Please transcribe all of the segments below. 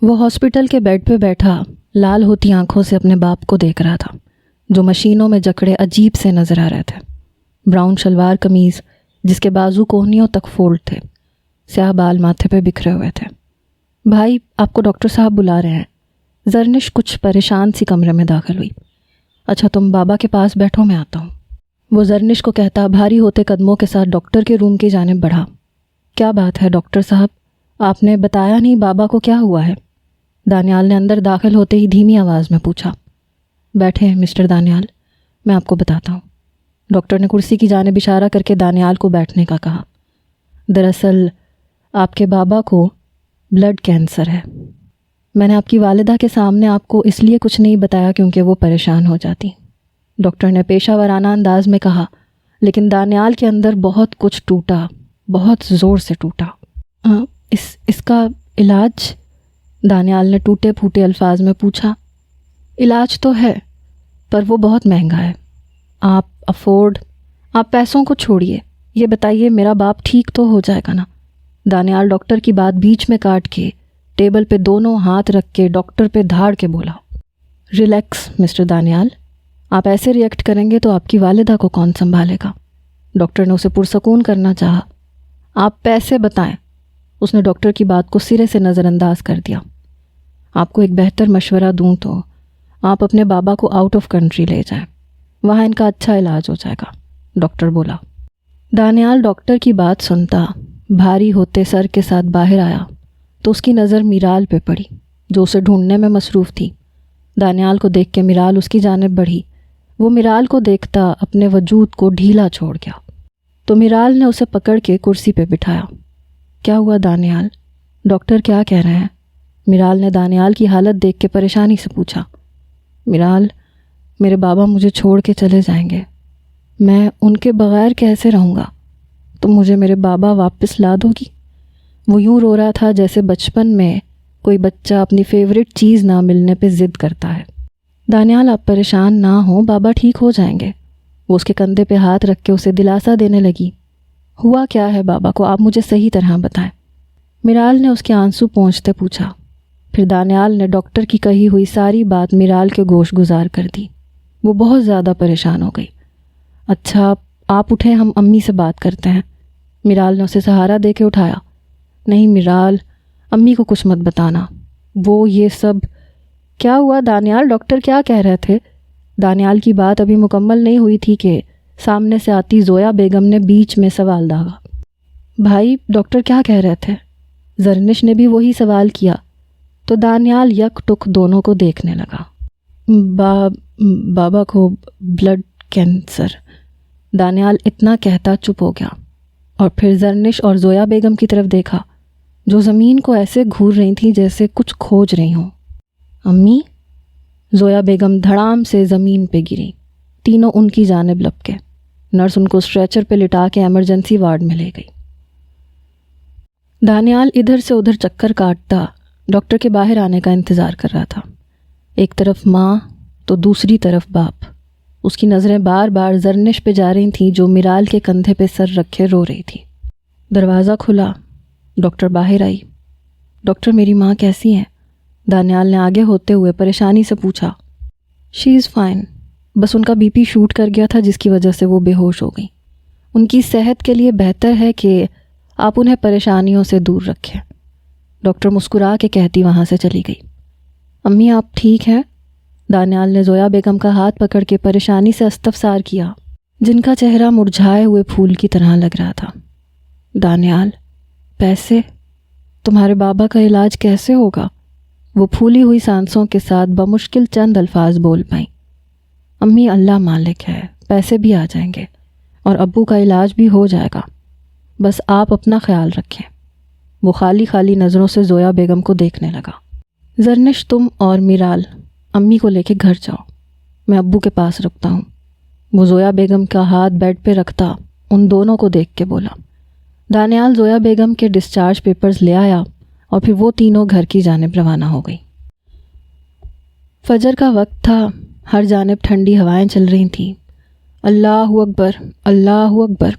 وہ ہاسپٹل کے بیڈ پہ بیٹھا لال ہوتی آنکھوں سے اپنے باپ کو دیکھ رہا تھا، جو مشینوں میں جکڑے عجیب سے نظر آ رہے تھے۔ براؤن شلوار قمیض جس کے بازو کوہنیوں تک فولڈ تھے، سیاہ بال ماتھے پہ بکھرے ہوئے تھے۔ بھائی، آپ کو ڈاکٹر صاحب بلا رہے ہیں۔ زرنش کچھ پریشان سی کمرے میں داخل ہوئی۔ اچھا، تم بابا کے پاس بیٹھو، میں آتا ہوں، وہ زرنش کو کہتا بھاری ہوتے قدموں کے ساتھ ڈاکٹر کے روم کی جانب بڑھا۔ کیا بات ہے ڈاکٹر صاحب؟ آپ نے بتایا نہیں بابا کو کیا ہوا ہے؟ دانیال نے اندر داخل ہوتے ہی دھیمی آواز میں پوچھا۔ بیٹھے مسٹر دانیال، میں آپ کو بتاتا ہوں۔ ڈاکٹر نے کرسی کی جانب اشارہ کر کے دانیال کو بیٹھنے کا کہا۔ دراصل آپ کے بابا کو بلڈ کینسر ہے۔ میں نے آپ کی والدہ کے سامنے آپ کو اس لیے کچھ نہیں بتایا کیونکہ وہ پریشان ہو جاتی، ڈاکٹر نے پیشہ ورانہ انداز میں کہا، لیکن دانیال کے اندر بہت کچھ ٹوٹا، بہت زور سے ٹوٹا۔ اس کا علاج؟ دانیال نے ٹوٹے پھوٹے الفاظ میں پوچھا۔ علاج تو ہے، پر وہ بہت مہنگا ہے۔ آپ پیسوں کو چھوڑیے، یہ بتائیے میرا باپ ٹھیک تو ہو جائے گا نا؟ دانیال ڈاکٹر کی بات بیچ میں کاٹ کے ٹیبل پہ دونوں ہاتھ رکھ کے ڈاکٹر پہ دھاڑ کے بولا۔ ریلیکس مسٹر دانیال، آپ ایسے ریئیکٹ کریں گے تو آپ کی والدہ کو کون سنبھالے گا؟ ڈاکٹر نے اسے پرسکون کرنا چاہا۔ آپ پیسے بتائیں، اس نے ڈاکٹر کی بات کو سرے سے نظر انداز کر دیا۔ آپ کو ایک بہتر مشورہ دوں تو آپ اپنے بابا کو آؤٹ آف کنٹری لے جائیں، وہاں ان کا اچھا علاج ہو جائے گا، ڈاکٹر بولا۔ دانیال ڈاکٹر کی بات سنتا بھاری ہوتے سر کے ساتھ باہر آیا تو اس کی نظر میرال پہ پڑی، جو اسے ڈھونڈنے میں مصروف تھی۔ دانیال کو دیکھ کے میرال اس کی جانب بڑھی۔ وہ میرال کو دیکھتا اپنے وجود کو ڈھیلا چھوڑ گیا تو میرال نے اسے پکڑ کے کرسی پہ بٹھایا۔ کیا ہوا دانیال؟ ڈاکٹر کیا کہہ رہے ہیں؟ میرال نے دانیال کی حالت دیکھ کے پریشانی سے پوچھا۔ میرال، میرے بابا مجھے چھوڑ کے چلے جائیں گے، میں ان کے بغیر کیسے رہوں گا؟ تم مجھے میرے بابا واپس لا دو گی؟ وہ یوں رو رہا تھا جیسے بچپن میں کوئی بچہ اپنی فیوریٹ چیز نہ ملنے پہ ضد کرتا ہے۔ دانیال، آپ پریشان نہ ہوں، بابا ٹھیک ہو جائیں گے، وہ اس کے کندھے پہ ہاتھ رکھ کے اسے دلاسا دینے لگی۔ ہوا کیا ہے بابا کو؟ آپ مجھے صحیح طرح بتائیں، میرال نے اس کے آنسو پونچھتے پوچھا۔ پھر دانیال نے ڈاکٹر کی کہی ہوئی ساری بات میرال کے گوش گزار کر دی۔ وہ بہت زیادہ پریشان ہو گئی۔ اچھا، آپ اٹھیں، ہم امی سے بات کرتے ہیں، میرال نے اسے سہارا دے کے اٹھایا۔ نہیں میرال، امی کو کچھ مت بتانا، وہ یہ سب۔ کیا ہوا دانیال؟ ڈاکٹر کیا کہہ رہے تھے؟ دانیال کی بات ابھی مکمل نہیں ہوئی تھی کہ سامنے سے آتی زویا بیگم نے بیچ میں سوال داغا۔ بھائی، ڈاکٹر کیا کہہ رہے تھے؟ زرنش نے بھی وہی سوال کیا تو دانیال یک ٹک دونوں کو دیکھنے لگا۔ بابا کو بلڈ کینسر، دانیال اتنا کہتا چپ ہو گیا اور پھر زرنش اور زویا بیگم کی طرف دیکھا جو زمین کو ایسے گھور رہی تھیں جیسے کچھ کھوج رہی ہوں۔ امی؟ زویا بیگم دھڑام سے زمین پہ گری، تینوں ان کی جانب لپکے۔ نرس ان کو اسٹریچر پہ لٹا کے ایمرجنسی وارڈ میں لے گئی۔ دانیال ادھر سے ادھر چکر کاٹتا ڈاکٹر کے باہر آنے کا انتظار کر رہا تھا۔ ایک طرف ماں تو دوسری طرف باپ۔ اس کی نظریں بار بار زرنش پہ جا رہی تھیں جو میرال کے کندھے پہ سر رکھے رو رہی تھی۔ دروازہ کھلا، ڈاکٹر باہر آئی۔ ڈاکٹر، میری ماں کیسی ہیں؟ دانیال نے آگے ہوتے ہوئے پریشانی سے پوچھا۔ شی از فائن، بس ان کا بی پی شوٹ کر گیا تھا جس کی وجہ سے وہ بے ہوش ہو گئی۔ ان کی صحت کے لیے بہتر ہے کہ آپ انہیں پریشانیوں سے دور رکھیں، ڈاکٹر مسکرا کے کہتی وہاں سے چلی گئی۔ امی، آپ ٹھیک ہیں؟ دانیال نے زویا بیگم کا ہاتھ پکڑ کے پریشانی سے استفسار کیا، جن کا چہرہ مرجھائے ہوئے پھول کی طرح لگ رہا تھا۔ دانیال، پیسے؟ تمہارے بابا کا علاج کیسے ہوگا؟ وہ پھولی ہوئی سانسوں کے ساتھ بمشکل چند الفاظ بول پائیں۔ امی، اللہ مالک ہے، پیسے بھی آ جائیں گے اور ابو کا علاج بھی ہو جائے گا، بس آپ اپنا خیال رکھیں۔ وہ خالی خالی نظروں سے زویا بیگم کو دیکھنے لگا۔ زرنش، تم اور میرال امی کو لے کے گھر جاؤ، میں ابو کے پاس رکتا ہوں۔ وہ زویا بیگم کا ہاتھ بیڈ پہ رکھتا ان دونوں کو دیکھ کے بولا۔ دانیال زویا بیگم کے ڈسچارج پیپرز لے آیا اور پھر وہ تینوں گھر کی جانب روانہ ہو گئی۔ فجر کا وقت تھا، ہر جانب ٹھنڈی ہوائیں چل رہی تھیں۔ اللہ اکبر، اللہ اکبر۔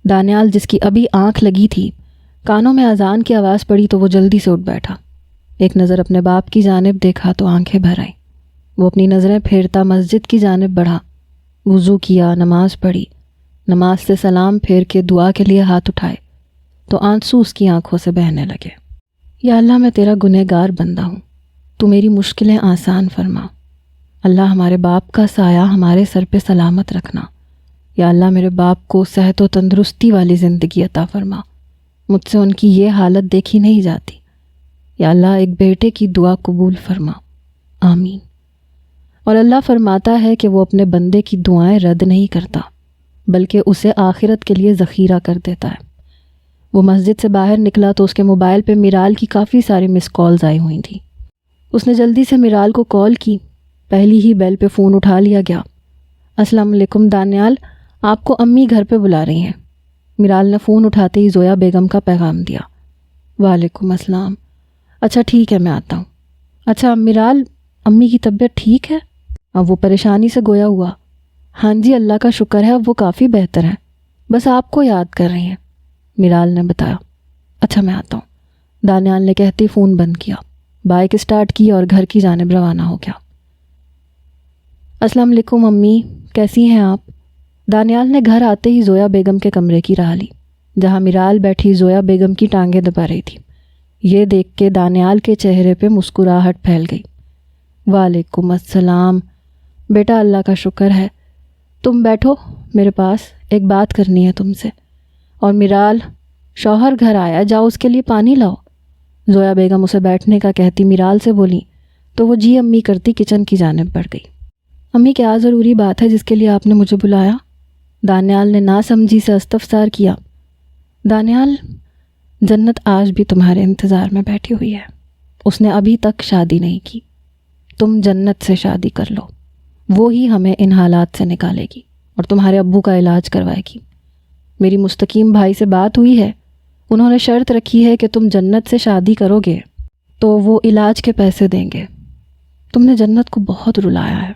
دانیال، جس کی ابھی آنکھ لگی تھی، کانوں میں اذان کی آواز پڑی تو وہ جلدی سے اٹھ بیٹھا۔ ایک نظر اپنے باپ کی جانب دیکھا تو آنکھیں بھر آئیں۔ وہ اپنی نظریں پھیرتا مسجد کی جانب بڑھا، وضو کیا، نماز پڑھی، نماز سے سلام پھیر کے دعا کے لیے ہاتھ اٹھائے تو آنسو اس کی آنکھوں سے بہنے لگے۔ یا اللہ، میں تیرا گنہگار بندہ ہوں، تو میری مشکلیں آسان فرما۔ اللہ، ہمارے باپ کا سایہ ہمارے سر پہ سلامت رکھنا۔ یا اللہ، میرے باپ کو صحت و تندرستی والی زندگی عطا فرما، مجھ سے ان کی یہ حالت دیکھی نہیں جاتی۔ یا اللہ، ایک بیٹے کی دعا قبول فرما، آمین۔ اور اللہ فرماتا ہے کہ وہ اپنے بندے کی دعائیں رد نہیں کرتا، بلکہ اسے آخرت کے لیے ذخیرہ کر دیتا ہے۔ وہ مسجد سے باہر نکلا تو اس کے موبائل پہ میرال کی کافی ساری مس کالز آئی ہوئی تھیں۔ اس نے جلدی سے میرال کو کال کی۔ پہلی ہی بیل پہ فون اٹھا لیا گیا۔ السلام علیکم دانیال، آپ کو امی گھر پہ بلا رہی ہیں۔ میرال نے فون اٹھاتے ہی زویا بیگم کا پیغام دیا۔ وعلیکم السلام، اچھا ٹھیک ہے میں آتا ہوں۔ اچھا میرال، امی کی طبیعت ٹھیک ہے؟ اب وہ پریشانی سے گویا ہوا۔ ہاں جی، اللہ کا شکر ہے، اب وہ کافی بہتر ہیں، بس آپ کو یاد کر رہی ہیں، میرال نے بتایا۔ اچھا میں آتا ہوں، دانیال نے کہتے فون بند کیا، بائک اسٹارٹ کی اور گھر کی جانب روانہ ہو گیا۔ السلام علیکم امی، کیسی ہیں آپ؟ دانیال نے گھر آتے ہی زویا بیگم کے کمرے کی راہ لی، جہاں میرال بیٹھی زویا بیگم کی ٹانگیں دبا رہی تھی۔ یہ دیکھ کے دانیال کے چہرے پہ مسکراہٹ پھیل گئی۔ وعلیکم السلام بیٹا، اللہ کا شکر ہے، تم بیٹھو میرے پاس، ایک بات کرنی ہے تم سے۔ اور میرال، شوہر گھر آیا، جاؤ اس کے لیے پانی لاؤ۔ زویا بیگم اسے بیٹھنے کا کہتی میرال سے بولی تو وہ جی امی کرتی کچن کی جانب بڑھ گئی۔ امی، کیا ضروری بات ہے جس کے لیے آپ نے مجھے بلایا؟ دانیال نے ناسمجھی سے استفسار کیا۔ دانیال، جنت آج بھی تمہارے انتظار میں بیٹھی ہوئی ہے، اس نے ابھی تک شادی نہیں کی، تم جنت سے شادی کر لو، وہ ہی ہمیں ان حالات سے نکالے گی اور تمہارے ابو کا علاج کروائے گی۔ میری مستقیم بھائی سے بات ہوئی ہے، انہوں نے شرط رکھی ہے کہ تم جنت سے شادی کرو گے تو وہ علاج کے پیسے دیں گے۔ تم نے جنت کو بہت رلایا ہے،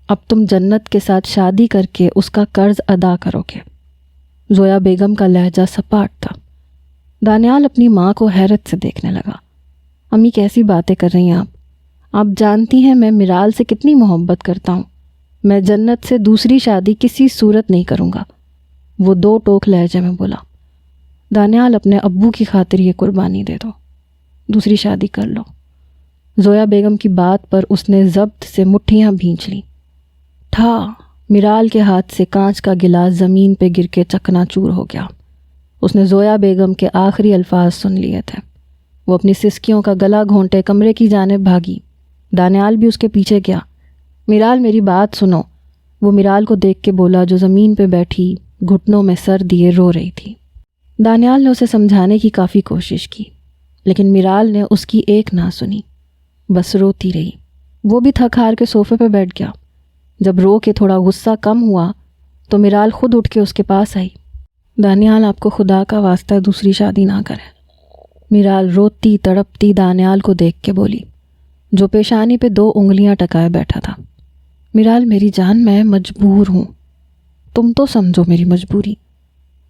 اب تم جنت کے ساتھ شادی کر کے اس کا قرض ادا کرو گے۔ زویا بیگم کا لہجہ سپاٹ تھا۔ دانیال اپنی ماں کو حیرت سے دیکھنے لگا۔ امی، کیسی باتیں کر رہی ہیں آپ جانتی ہیں میں میرال سے کتنی محبت کرتا ہوں، میں جنت سے دوسری شادی کسی صورت نہیں کروں گا، وہ دو ٹوک لہجے میں بولا۔ دانیال، اپنے ابو کی خاطر یہ قربانی دے دو، دوسری شادی کر لو۔ زویا بیگم کی بات پر اس نے ضبط سے مٹھیاں بھینچ لیں۔ ٹھا، میرال کے ہاتھ سے کانچ کا گلاس زمین پہ گر کے چکنا چور ہو گیا۔ اس نے زویا بیگم کے آخری الفاظ سن لیے تھے۔ وہ اپنی سسکیوں کا گلا گھونٹے کمرے کی جانب بھاگی۔ دانیال بھی اس کے پیچھے گیا۔ میرال، میری بات سنو، وہ میرال کو دیکھ کے بولا جو زمین پہ بیٹھی گھٹنوں میں سر دیے رو رہی تھی۔ دانیال نے اسے سمجھانے کی کافی کوشش کی، لیکن میرال نے اس کی ایک نہ سنی، بس روتی رہی۔ وہ بھی تھک ہار کے صوفے پہ بیٹھ گیا۔ جب رو کے تھوڑا غصہ کم ہوا تو میرال خود اٹھ کے اس کے پاس آئی۔ دانیال، آپ کو خدا کا واسطہ دوسری شادی نہ کریں۔ میرال روتی تڑپتی دانیال کو دیکھ کے بولی، جو پیشانی پہ 2 انگلیاں ٹکائے بیٹھا تھا۔ میرال، میری جان، میں مجبور ہوں، تم تو سمجھو میری مجبوری۔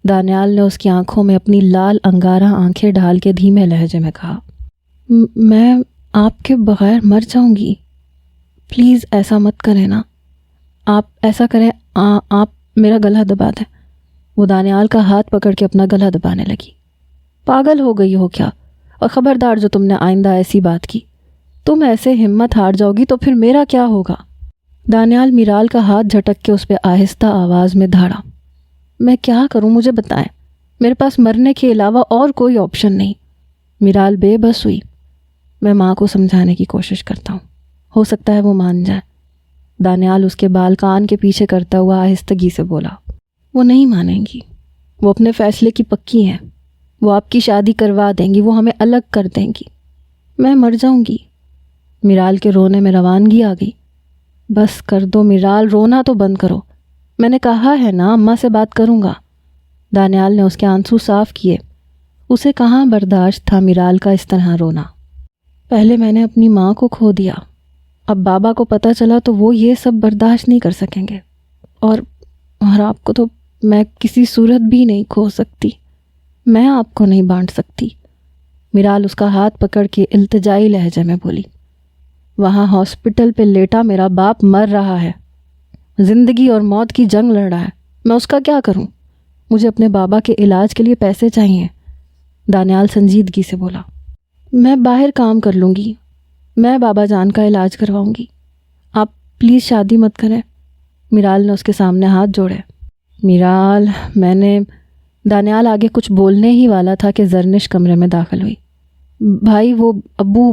دانیال نے اس کی آنکھوں میں اپنی لال انگارہ آنکھیں ڈال کے دھیمے لہجے میں کہا، میں آپ کے بغیر مر جاؤں گی، پلیز ایسا مت کریں نا، آپ ایسا کریں، آپ میرا گلا دبا دیں۔ وہ دانیال کا ہاتھ پکڑ کے اپنا گلا دبانے لگی۔ پاگل ہو گئی ہو کیا؟ اور خبردار جو تم نے آئندہ ایسی بات کی، تم ایسے ہمت ہار جاؤ گی تو پھر میرا کیا ہوگا؟ دانیال میرال کا ہاتھ جھٹک کے اس پہ آہستہ آواز میں دھاڑا۔ میں کیا کروں، مجھے بتائیں، میرے پاس مرنے کے علاوہ اور کوئی آپشن نہیں۔ میرال بے بس ہوئی۔ میں ماں کو سمجھانے کی کوشش کرتا ہوں، ہو سکتا ہے وہ مان جائے۔ دانیال اس کے بال کان کے پیچھے کرتا ہوا آہستگی سے بولا، وہ نہیں مانیں گی، وہ اپنے فیصلے کی پکی ہیں، وہ آپ کی شادی کروا دیں گی، وہ ہمیں الگ کر دیں گی، میں مر جاؤں گی۔ میرال کے رونے میں روانگی آ گئی۔ بس کر دو میرال، رونا تو بند کرو، میں نے کہا ہے نا اماں سے بات کروں گا۔ دانیال نے اس کے آنسو صاف کیے۔ اسے کہاں برداشت تھا میرال کا اس طرح رونا۔ پہلے میں نے اپنی ماں کو کھو دیا، اب بابا کو پتہ چلا تو وہ یہ سب برداشت نہیں کر سکیں گے، اور آپ کو تو میں کسی صورت بھی نہیں کھو سکتی، میں آپ کو نہیں بانٹ سکتی۔ میرال اس کا ہاتھ پکڑ کے التجائی لہجے میں بولی، وہاں ہاسپٹل پہ لیٹا میرا باپ مر رہا ہے، زندگی اور موت کی جنگ لڑ رہا ہے، میں اس کا کیا کروں؟ مجھے اپنے بابا کے علاج کے لیے پیسے چاہیے۔ دانیال سنجیدگی سے بولا، میں باہر کام کر لوں گی، میں بابا جان کا علاج کرواؤں گی، آپ پلیز شادی مت کریں۔ میرال نے اس کے سامنے ہاتھ جوڑے۔ میرال، دانیال آگے کچھ بولنے ہی والا تھا کہ زرنش کمرے میں داخل ہوئی۔ بھائی، وہ ابو،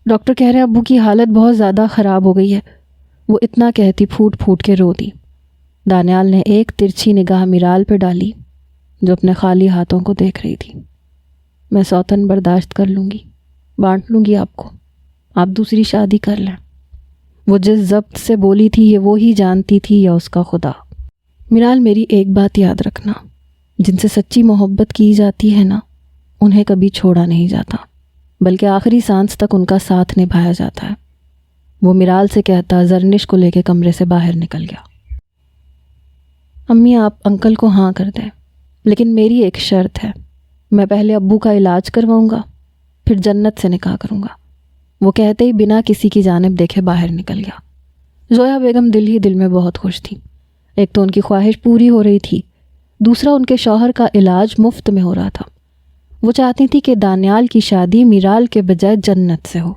ڈاکٹر کہہ رہے ہیں ابو کی حالت بہت زیادہ خراب ہو گئی ہے۔ وہ اتنا کہتی پھوٹ پھوٹ کے رو دی۔ دانیال نے ایک ترچھی نگاہ میرال پہ ڈالی جو اپنے خالی ہاتھوں کو دیکھ رہی تھی۔ میں سوتن برداشت کر لوں گی، بانٹ لوں گی آپ کو، آپ دوسری شادی کر لیں۔ وہ جس ضبط سے بولی تھی یہ وہی جانتی تھی یا اس کا خدا؟ میرال، میری ایک بات یاد رکھنا، جن سے سچی محبت کی جاتی ہے نا، انہیں کبھی چھوڑا نہیں جاتا، بلکہ آخری سانس تک ان کا ساتھ نبھایا جاتا ہے۔ وہ میرال سے کہتا زرنش کو لے کے کمرے سے باہر نکل گیا۔ امی، آپ انکل کو ہاں کر دیں، لیکن میری ایک شرط ہے، میں پہلے ابو کا علاج کرواؤں گا، پھر جنت سے نکاح کروں گا۔ وہ کہتے ہی بنا کسی کی جانب دیکھے باہر نکل گیا۔ زویا بیگم دل ہی دل میں بہت خوش تھی۔ ایک تو ان کی خواہش پوری ہو رہی تھی، دوسرا ان کے شوہر کا علاج مفت میں ہو رہا تھا۔ وہ چاہتی تھی کہ دانیال کی شادی میرال کے بجائے جنت سے ہو،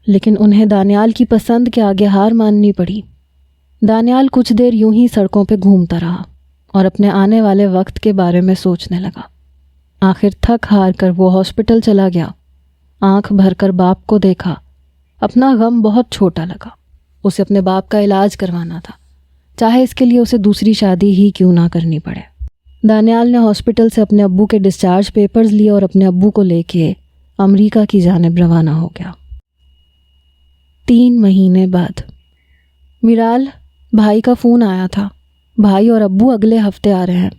لیکن انہیں دانیال کی پسند کے آگے ہار ماننی پڑی۔ دانیال کچھ دیر یوں ہی سڑکوں پہ گھومتا رہا اور اپنے آنے والے وقت کے بارے میں سوچنے لگا۔ آخر تھک ہار کر وہ ہاسپٹل چلا گیا۔ آنکھ بھر کر باپ کو دیکھا۔ اپنا غم بہت چھوٹا لگا۔ اسے اپنے باپ کا علاج کروانا تھا، چاہے اس کے لیے اسے دوسری شادی ہی کیوں نہ کرنی پڑے۔ دانیال نے ہاسپٹل سے اپنے ابو کے ڈسچارج پیپرز لیے اور اپنے ابو کو لے کے امریکہ کی جانب روانہ ہو گیا۔ 3 مہینے بعد میرال، بھائی کا فون آیا تھا، بھائی اور ابو اگلے ہفتے آ رہے ہیں۔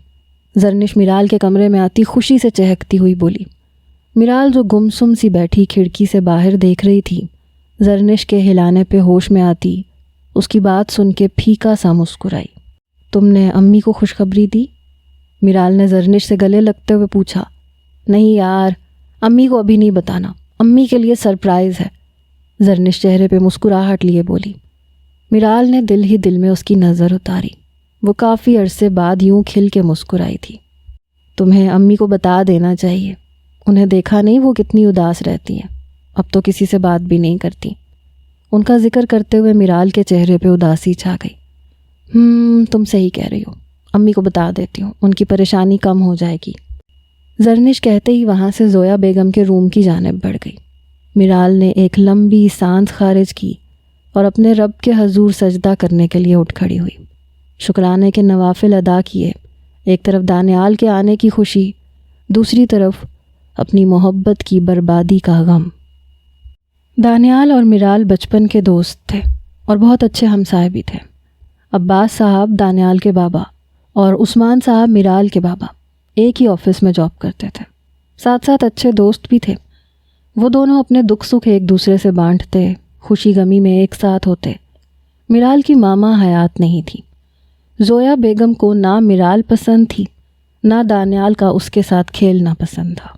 زرنش میرال کے کمرے میں آتی خوشی سے چہکتی ہوئی بولی۔ میرال جو گمسم سی بیٹھی کھڑکی سے باہر دیکھ رہی تھی، زرنش کے ہلانے پہ ہوش میں آتی اس کی بات سن کے پھیکا سا مسکرائی۔ تم نے امی کو خوشخبری دی؟ میرال نے زرنش سے گلے لگتے ہوئے پوچھا۔ نہیں یار، امی کو ابھی نہیں بتانا، امی کے لیے سرپرائز ہے، زرنش چہرے پہ مسکراہٹ لیے بولی۔ میرال نے دل ہی دل میں اس کی نظر اتاری۔ وہ کافی عرصے بعد یوں کھل کے مسکرائی تھی۔ تمہیں امی کو بتا دینا چاہیے، انہیں دیکھا نہیں وہ کتنی اداس رہتی ہیں، اب تو کسی سے بات بھی نہیں کرتی۔ ان کا ذکر کرتے ہوئے میرال کے چہرے پہ اداسی چھا گئی۔ تم صحیح کہہ رہی ہو، امی کو بتا دیتی ہوں، ان کی پریشانی کم ہو جائے گی، زرنش کہتے ہی وہاں سے زویا بیگم کے روم کی جانب بڑھ گئی۔ میرال نے ایک لمبی سانس خارج کی اور اپنے رب کے حضور سجدہ کرنے کے لیے اٹھ کھڑی ہوئی۔ شکرانے کے نوافل ادا کیے، ایک طرف دانیال کے آنے کی خوشی، دوسری طرف اپنی محبت کی بربادی کا غم۔ دانیال اور میرال بچپن کے دوست تھے اور بہت اچھے ہمسائے بھی تھے۔ عباس صاحب دانیال کے بابا اور عثمان صاحب میرال کے بابا ایک ہی آفس میں جاب کرتے تھے، ساتھ ساتھ اچھے دوست بھی تھے۔ وہ دونوں اپنے دکھ سکھ ایک دوسرے سے بانٹتے، خوشی غمی میں ایک ساتھ ہوتے۔ میرال کی ماما حیات نہیں تھی۔ زویا بیگم کو نہ میرال پسند تھی، نہ دانیال کا اس کے ساتھ کھیلنا پسند تھا،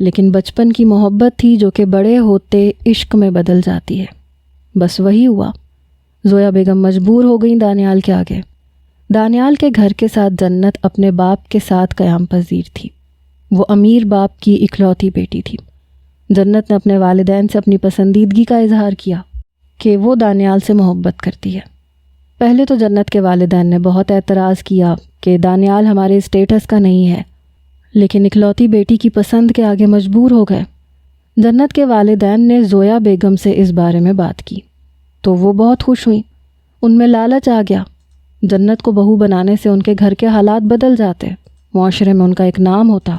لیکن بچپن کی محبت تھی جو کہ بڑے ہوتے عشق میں بدل جاتی ہے۔ بس وہی ہوا، زویا بیگم مجبور ہو گئیں دانیال کے آگے۔ دانیال کے گھر کے ساتھ جنت اپنے باپ کے ساتھ قیام پذیر تھی۔ وہ امیر باپ کی اکلوتی بیٹی تھی۔ جنت نے اپنے والدین سے اپنی پسندیدگی کا اظہار کیا کہ وہ دانیال سے محبت کرتی ہے۔ پہلے تو جنت کے والدین نے بہت اعتراض کیا کہ دانیال ہمارے اسٹیٹس کا نہیں ہے، لیکن اکلوتی بیٹی کی پسند کے آگے مجبور ہو گئے۔ جنت کے والدین نے زویا بیگم سے اس بارے میں بات کی تو وہ بہت خوش ہوئیں۔ ان میں لالچ آ گیا۔ جنت کو بہو بنانے سے ان کے گھر کے حالات بدل جاتے، معاشرے میں ان کا ایک نام ہوتا۔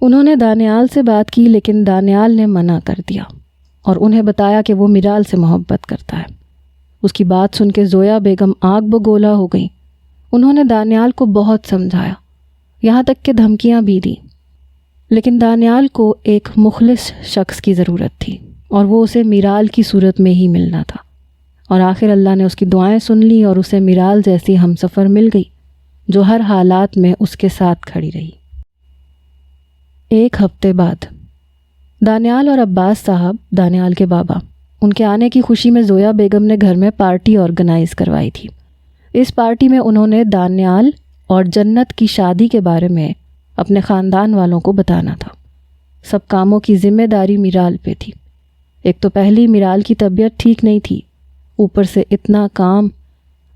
انہوں نے دانیال سے بات کی، لیکن دانیال نے منع کر دیا اور انہیں بتایا کہ وہ میرال سے محبت کرتا ہے۔ اس کی بات سن کے زویا بیگم آگ بگولا ہو گئیں۔ انہوں نے دانیال کو بہت سمجھایا، یہاں تک کہ دھمکیاں بھی دیں، لیکن دانیال کو ایک مخلص شخص کی ضرورت تھی اور وہ اسے میرال کی صورت میں ہی ملنا تھا۔ اور آخر اللہ نے اس کی دعائیں سن لی اور اسے میرال جیسی ہمسفر مل گئی جو ہر حالات میں اس کے ساتھ کھڑی رہی۔ 1 ہفتے بعد دانیال اور عباس صاحب، دانیال کے بابا، ان کے آنے کی خوشی میں زویا بیگم نے گھر میں پارٹی آرگنائز کروائی تھی۔ اس پارٹی میں انہوں نے دانیال اور جنت کی شادی کے بارے میں اپنے خاندان والوں کو بتانا تھا۔ سب کاموں کی ذمہ داری میرال پہ تھی۔ ایک تو پہلی میرال کی طبیعت ٹھیک نہیں تھی، اوپر سے اتنا کام،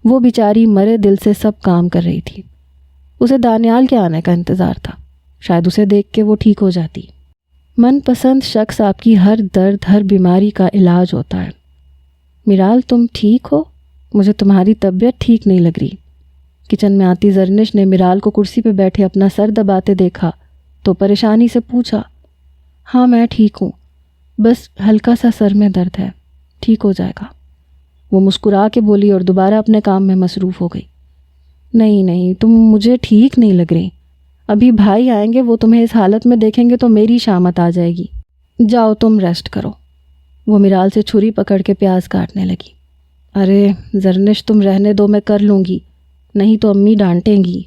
وہ بیچاری مرے دل سے سب کام کر رہی تھی۔ اسے دانیال کے آنے کا انتظار تھا، شاید اسے دیکھ کے وہ ٹھیک ہو جاتی۔ من پسند شخص آپ کی ہر درد، ہر بیماری کا علاج ہوتا ہے۔ میرال تم ٹھیک ہو؟ مجھے تمہاری طبیعت ٹھیک نہیں لگ رہی۔ کچن میں آتی زرنش نے میرال کو کرسی پہ بیٹھے اپنا سر دباتے دیکھا تو پریشانی سے پوچھا، ہاں میں ٹھیک ہوں، بس ہلکا سا سر میں درد ہے، ٹھیک ہو جائے گا۔ وہ مسکرا کے بولی اور دوبارہ اپنے کام میں مصروف ہو گئی۔ نہیں تم مجھے ٹھیک نہیں لگ رہی، ابھی بھائی آئیں گے، وہ تمہیں اس حالت میں دیکھیں گے تو میری شامت آ جائے گی، جاؤ تم ریسٹ کرو۔ وہ میرال سے چھری پکڑ کے پیاز کاٹنے لگی۔ ارے زرنش تم رہنے دو، میں کر لوں گی، نہیں تو امی ڈانٹیں گی۔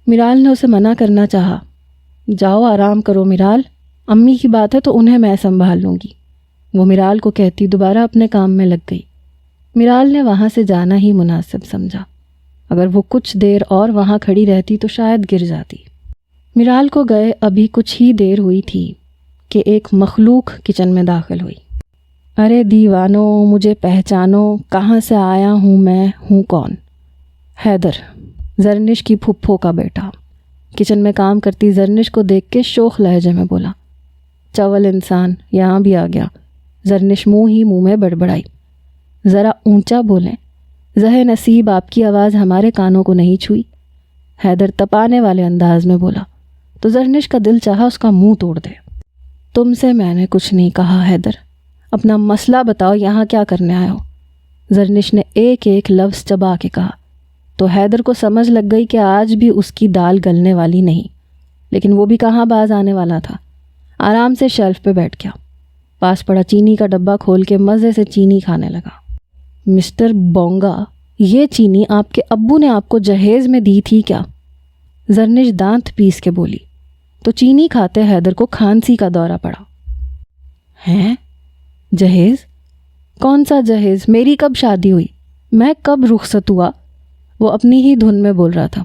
میرال نے اسے منع کرنا چاہا۔ جاؤ آرام کرو میرال، امی کی بات ہے تو انہیں میں سنبھال لوں گی، وہ میرال کو کہتی دوبارہ اپنے کام میں لگ گئی۔ میرال نے وہاں سے جانا ہی مناسب سمجھا، اگر وہ کچھ دیر اور وہاں کھڑی رہتی تو شاید گر جاتی۔ میرال کو گئے ابھی کچھ ہی دیر ہوئی تھی کہ ایک مخلوق کچن میں داخل ہوئی۔ ارے دیوانو، مجھے پہچانو، کہاں سے آیا ہوں میں، ہوں کون؟ حیدر، زرنش کی پھپھو کا بیٹا۔ کچن میں کام کرتی زرنش کو دیکھ کے شوخ لہجے میں بولا، چول انسان یہاں بھی آ گیا۔ زرنش منہ میں بڑبڑائی، ذرا اونچا بولیں، زہ نصیب آپ کی آواز ہمارے کانوں کو نہیں چھوئی۔ حیدر تپانے والے انداز میں بولا تو زرنش کا دل چاہا اس کا منہ توڑ دے۔ تم سے میں نے کچھ نہیں کہا حیدر، اپنا مسئلہ بتاؤ، یہاں کیا کرنے آئے ہو؟ زرنش نے ایک ایک لفظ چبا کے کہا تو حیدر کو سمجھ لگ گئی کہ آج بھی اس کی دال گلنے والی نہیں، لیکن وہ بھی کہاں باز آنے والا تھا۔ آرام سے شیلف پہ بیٹھ گیا، پاس پڑا چینی کا ڈبہ کھول کے مزے سے چینی کھانے لگا۔ مسٹر بونگا، یہ چینی آپ کے ابو نے آپ کو جہیز میں دی تھی کیا؟ زرنش دانت پیس کے بولی تو چینی کھاتے حیدر کو کھانسی کا دورہ پڑا۔ ہیں؟ جہیز؟ کون سا جہیز؟ میری کب شادی ہوئی؟ میں کب رخصت ہوا؟ وہ اپنی ہی دھن میں بول رہا تھا،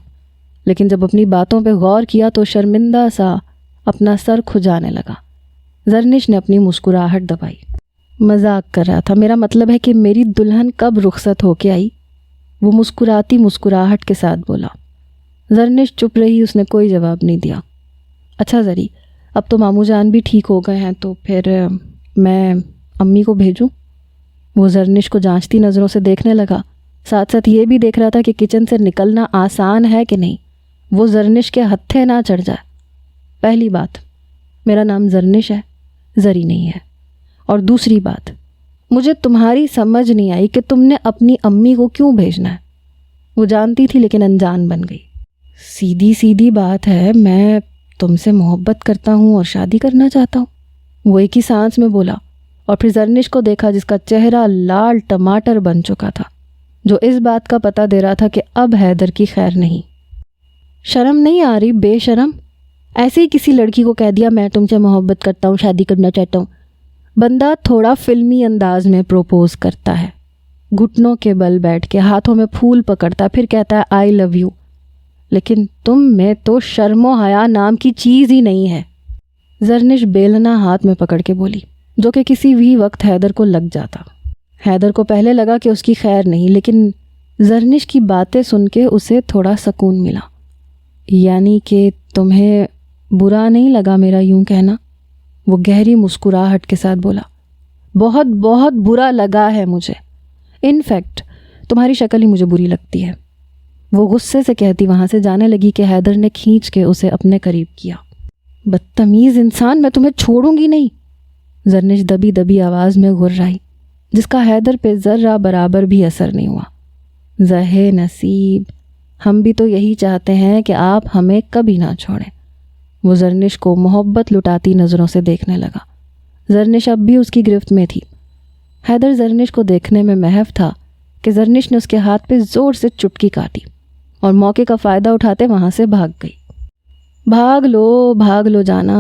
لیکن جب اپنی باتوں پہ غور کیا تو شرمندہ سا اپنا سر کھجانے لگا۔ زرنش نے اپنی مسکراہٹ دبائی۔ مذاق کر رہا تھا، میرا مطلب ہے کہ میری دلہن کب رخصت ہو کے آئی؟ وہ مسکراتی مسکراہٹ کے ساتھ بولا۔ زرنش چپ رہی، اس نے کوئی جواب نہیں دیا۔ اچھا زری، اب تو ماموں جان بھی ٹھیک ہو گئے ہیں تو پھر میں امی کو بھیجوں؟ وہ زرنش کو جانچتی نظروں سے دیکھنے لگا، ساتھ ساتھ یہ بھی دیکھ رہا تھا کہ کچن سے نکلنا آسان ہے کہ نہیں، وہ زرنش کے ہتھے نہ چڑھ جائے۔ پہلی بات، میرا نام زرنش ہے، زری نہیں ہے، اور دوسری بات، مجھے تمہاری سمجھ نہیں آئی کہ تم نے اپنی امی کو کیوں بھیجنا ہے۔ وہ جانتی تھی لیکن انجان بن گئی۔ سیدھی بات ہے، میں تم سے محبت کرتا ہوں اور شادی کرنا چاہتا ہوں، وہ ایک ہی سانس میں بولا، اور پھر زرنش کو دیکھا جس کا چہرہ لال ٹماٹر بن چکا تھا، جو اس بات کا پتہ دے رہا تھا کہ اب حیدر کی خیر نہیں۔ شرم نہیں آ رہی بے شرم؟ ایسے ہی کسی لڑکی کو کہہ دیا میں تم سے محبت کرتا ہوں، شادی کرنا چاہتا ہوں۔ بندہ تھوڑا فلمی انداز میں پروپوز کرتا ہے، گھٹنوں کے بل بیٹھ کے، ہاتھوں میں پھول پکڑتا، پھر کہتا ہے آئی لو یو، لیکن تم میں تو شرم و حیا نام کی چیز ہی نہیں ہے۔ زرنش بیلنا ہاتھ میں پکڑ کے بولی، جو کہ کسی بھی وقت حیدر کو لگ جاتا۔ حیدر کو پہلے لگا کہ اس کی خیر نہیں، لیکن زرنش کی باتیں سن کے اسے تھوڑا سکون ملا۔ یعنی کہ تمہیں برا نہیں لگا میرا یوں کہنا؟ وہ گہری مسکراہٹ کے ساتھ بولا، بہت بہت برا لگا ہے مجھے، انفیکٹ تمہاری شکل ہی مجھے بری لگتی ہے۔ وہ غصے سے کہتی وہاں سے جانے لگی کہ حیدر نے کھینچ کے اسے اپنے قریب کیا۔ بدتمیز انسان، میں تمہیں چھوڑوں گی نہیں۔ زرنش دبی دبی آواز میں گھررائی، جس کا حیدر پہ ذرہ برابر بھی اثر نہیں ہوا۔ زہے نصیب، ہم بھی تو یہی چاہتے ہیں کہ آپ ہمیں کبھی نہ چھوڑیں۔ وہ زرنش کو محبت لٹاتی نظروں سے دیکھنے لگا۔ زرنش اب بھی اس کی گرفت میں تھی۔ حیدر زرنش کو دیکھنے میں محو تھا کہ زرنش نے اس کے ہاتھ پہ زور سے چٹکی کاٹی اور موقع کا فائدہ اٹھاتے وہاں سے بھاگ گئی۔ بھاگ لو جانا،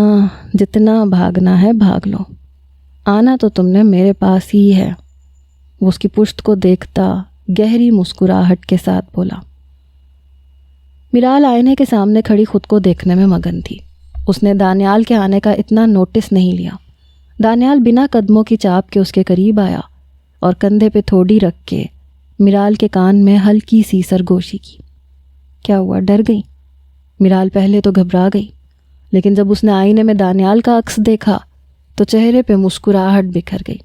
جتنا بھاگنا ہے بھاگ لو، آنا تو تم نے میرے پاس ہی ہے۔ وہ اس کی پشت کو دیکھتا گہری مسکراہٹ کے ساتھ بولا۔ میرال آئینے کے سامنے کھڑی خود کو دیکھنے میں مگن تھی۔ اس نے دانیال کے آنے کا اتنا نوٹس نہیں لیا۔ دانیال بنا قدموں کی چاپ کے اس کے قریب آیا اور کندھے پہ تھوڑی رکھ کے میرال کے کان میں ہلکی سی سرگوشی کی۔ کیا ہوا، ڈر گئی؟ میرال پہلے تو گھبرا گئی، لیکن جب اس نے آئینے میں دانیال کا عکس دیکھا تو چہرے پہ مسکراہٹ بکھر گئی۔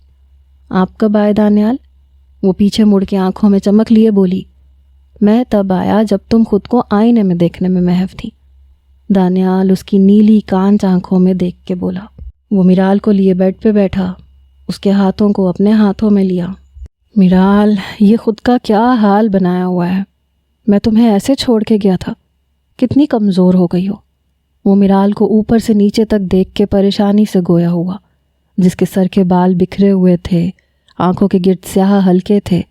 آپ کب آئے دانیال؟ وہ پیچھے مڑ کے آنکھوں میں چمک لیے بولی۔ میں تب آیا جب تم خود کو آئینے میں دیکھنے میں محو تھی، دانیال اس کی نیلی کانچ آنکھوں میں دیکھ کے بولا۔ وہ میرال کو لیے بیڈ پہ بیٹھا، اس کے ہاتھوں کو اپنے ہاتھوں میں لیا۔ میرال، یہ خود کا کیا حال بنایا ہوا ہے؟ میں تمہیں ایسے چھوڑ کے گیا تھا، کتنی کمزور ہو گئی ہو۔ وہ میرال کو اوپر سے نیچے تک دیکھ کے پریشانی سے گویا ہوا، جس کے سر کے بال بکھرے ہوئے تھے، آنکھوں کے گرد سیاہ ہلکے تھے،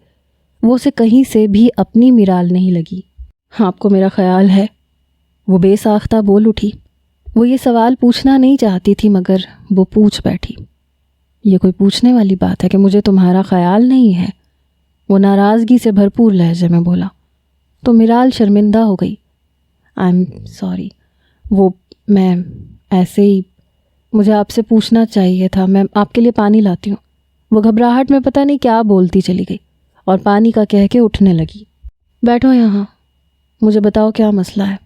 وہ اسے کہیں سے بھی اپنی میرال نہیں لگی۔ آپ کو میرا خیال ہے؟ وہ بے ساختہ بول اٹھی۔ وہ یہ سوال پوچھنا نہیں چاہتی تھی مگر وہ پوچھ بیٹھی۔ یہ کوئی پوچھنے والی بات ہے کہ مجھے تمہارا خیال نہیں ہے؟ وہ ناراضگی سے بھرپور لہجے میں بولا۔ تو میرال شرمندہ ہو گئی۔ آئی ایم سوری، وہ میں ایسے ہی، مجھے آپ سے پوچھنا چاہیے تھا، میں آپ کے لیے پانی لاتی ہوں۔ وہ گھبراہٹ میں پتہ نہیں کیا بولتی چلی گئی اور پانی کا کہہ کے اٹھنے لگی۔ بیٹھو یہاں، مجھے بتاؤ کیا مسئلہ ہے؟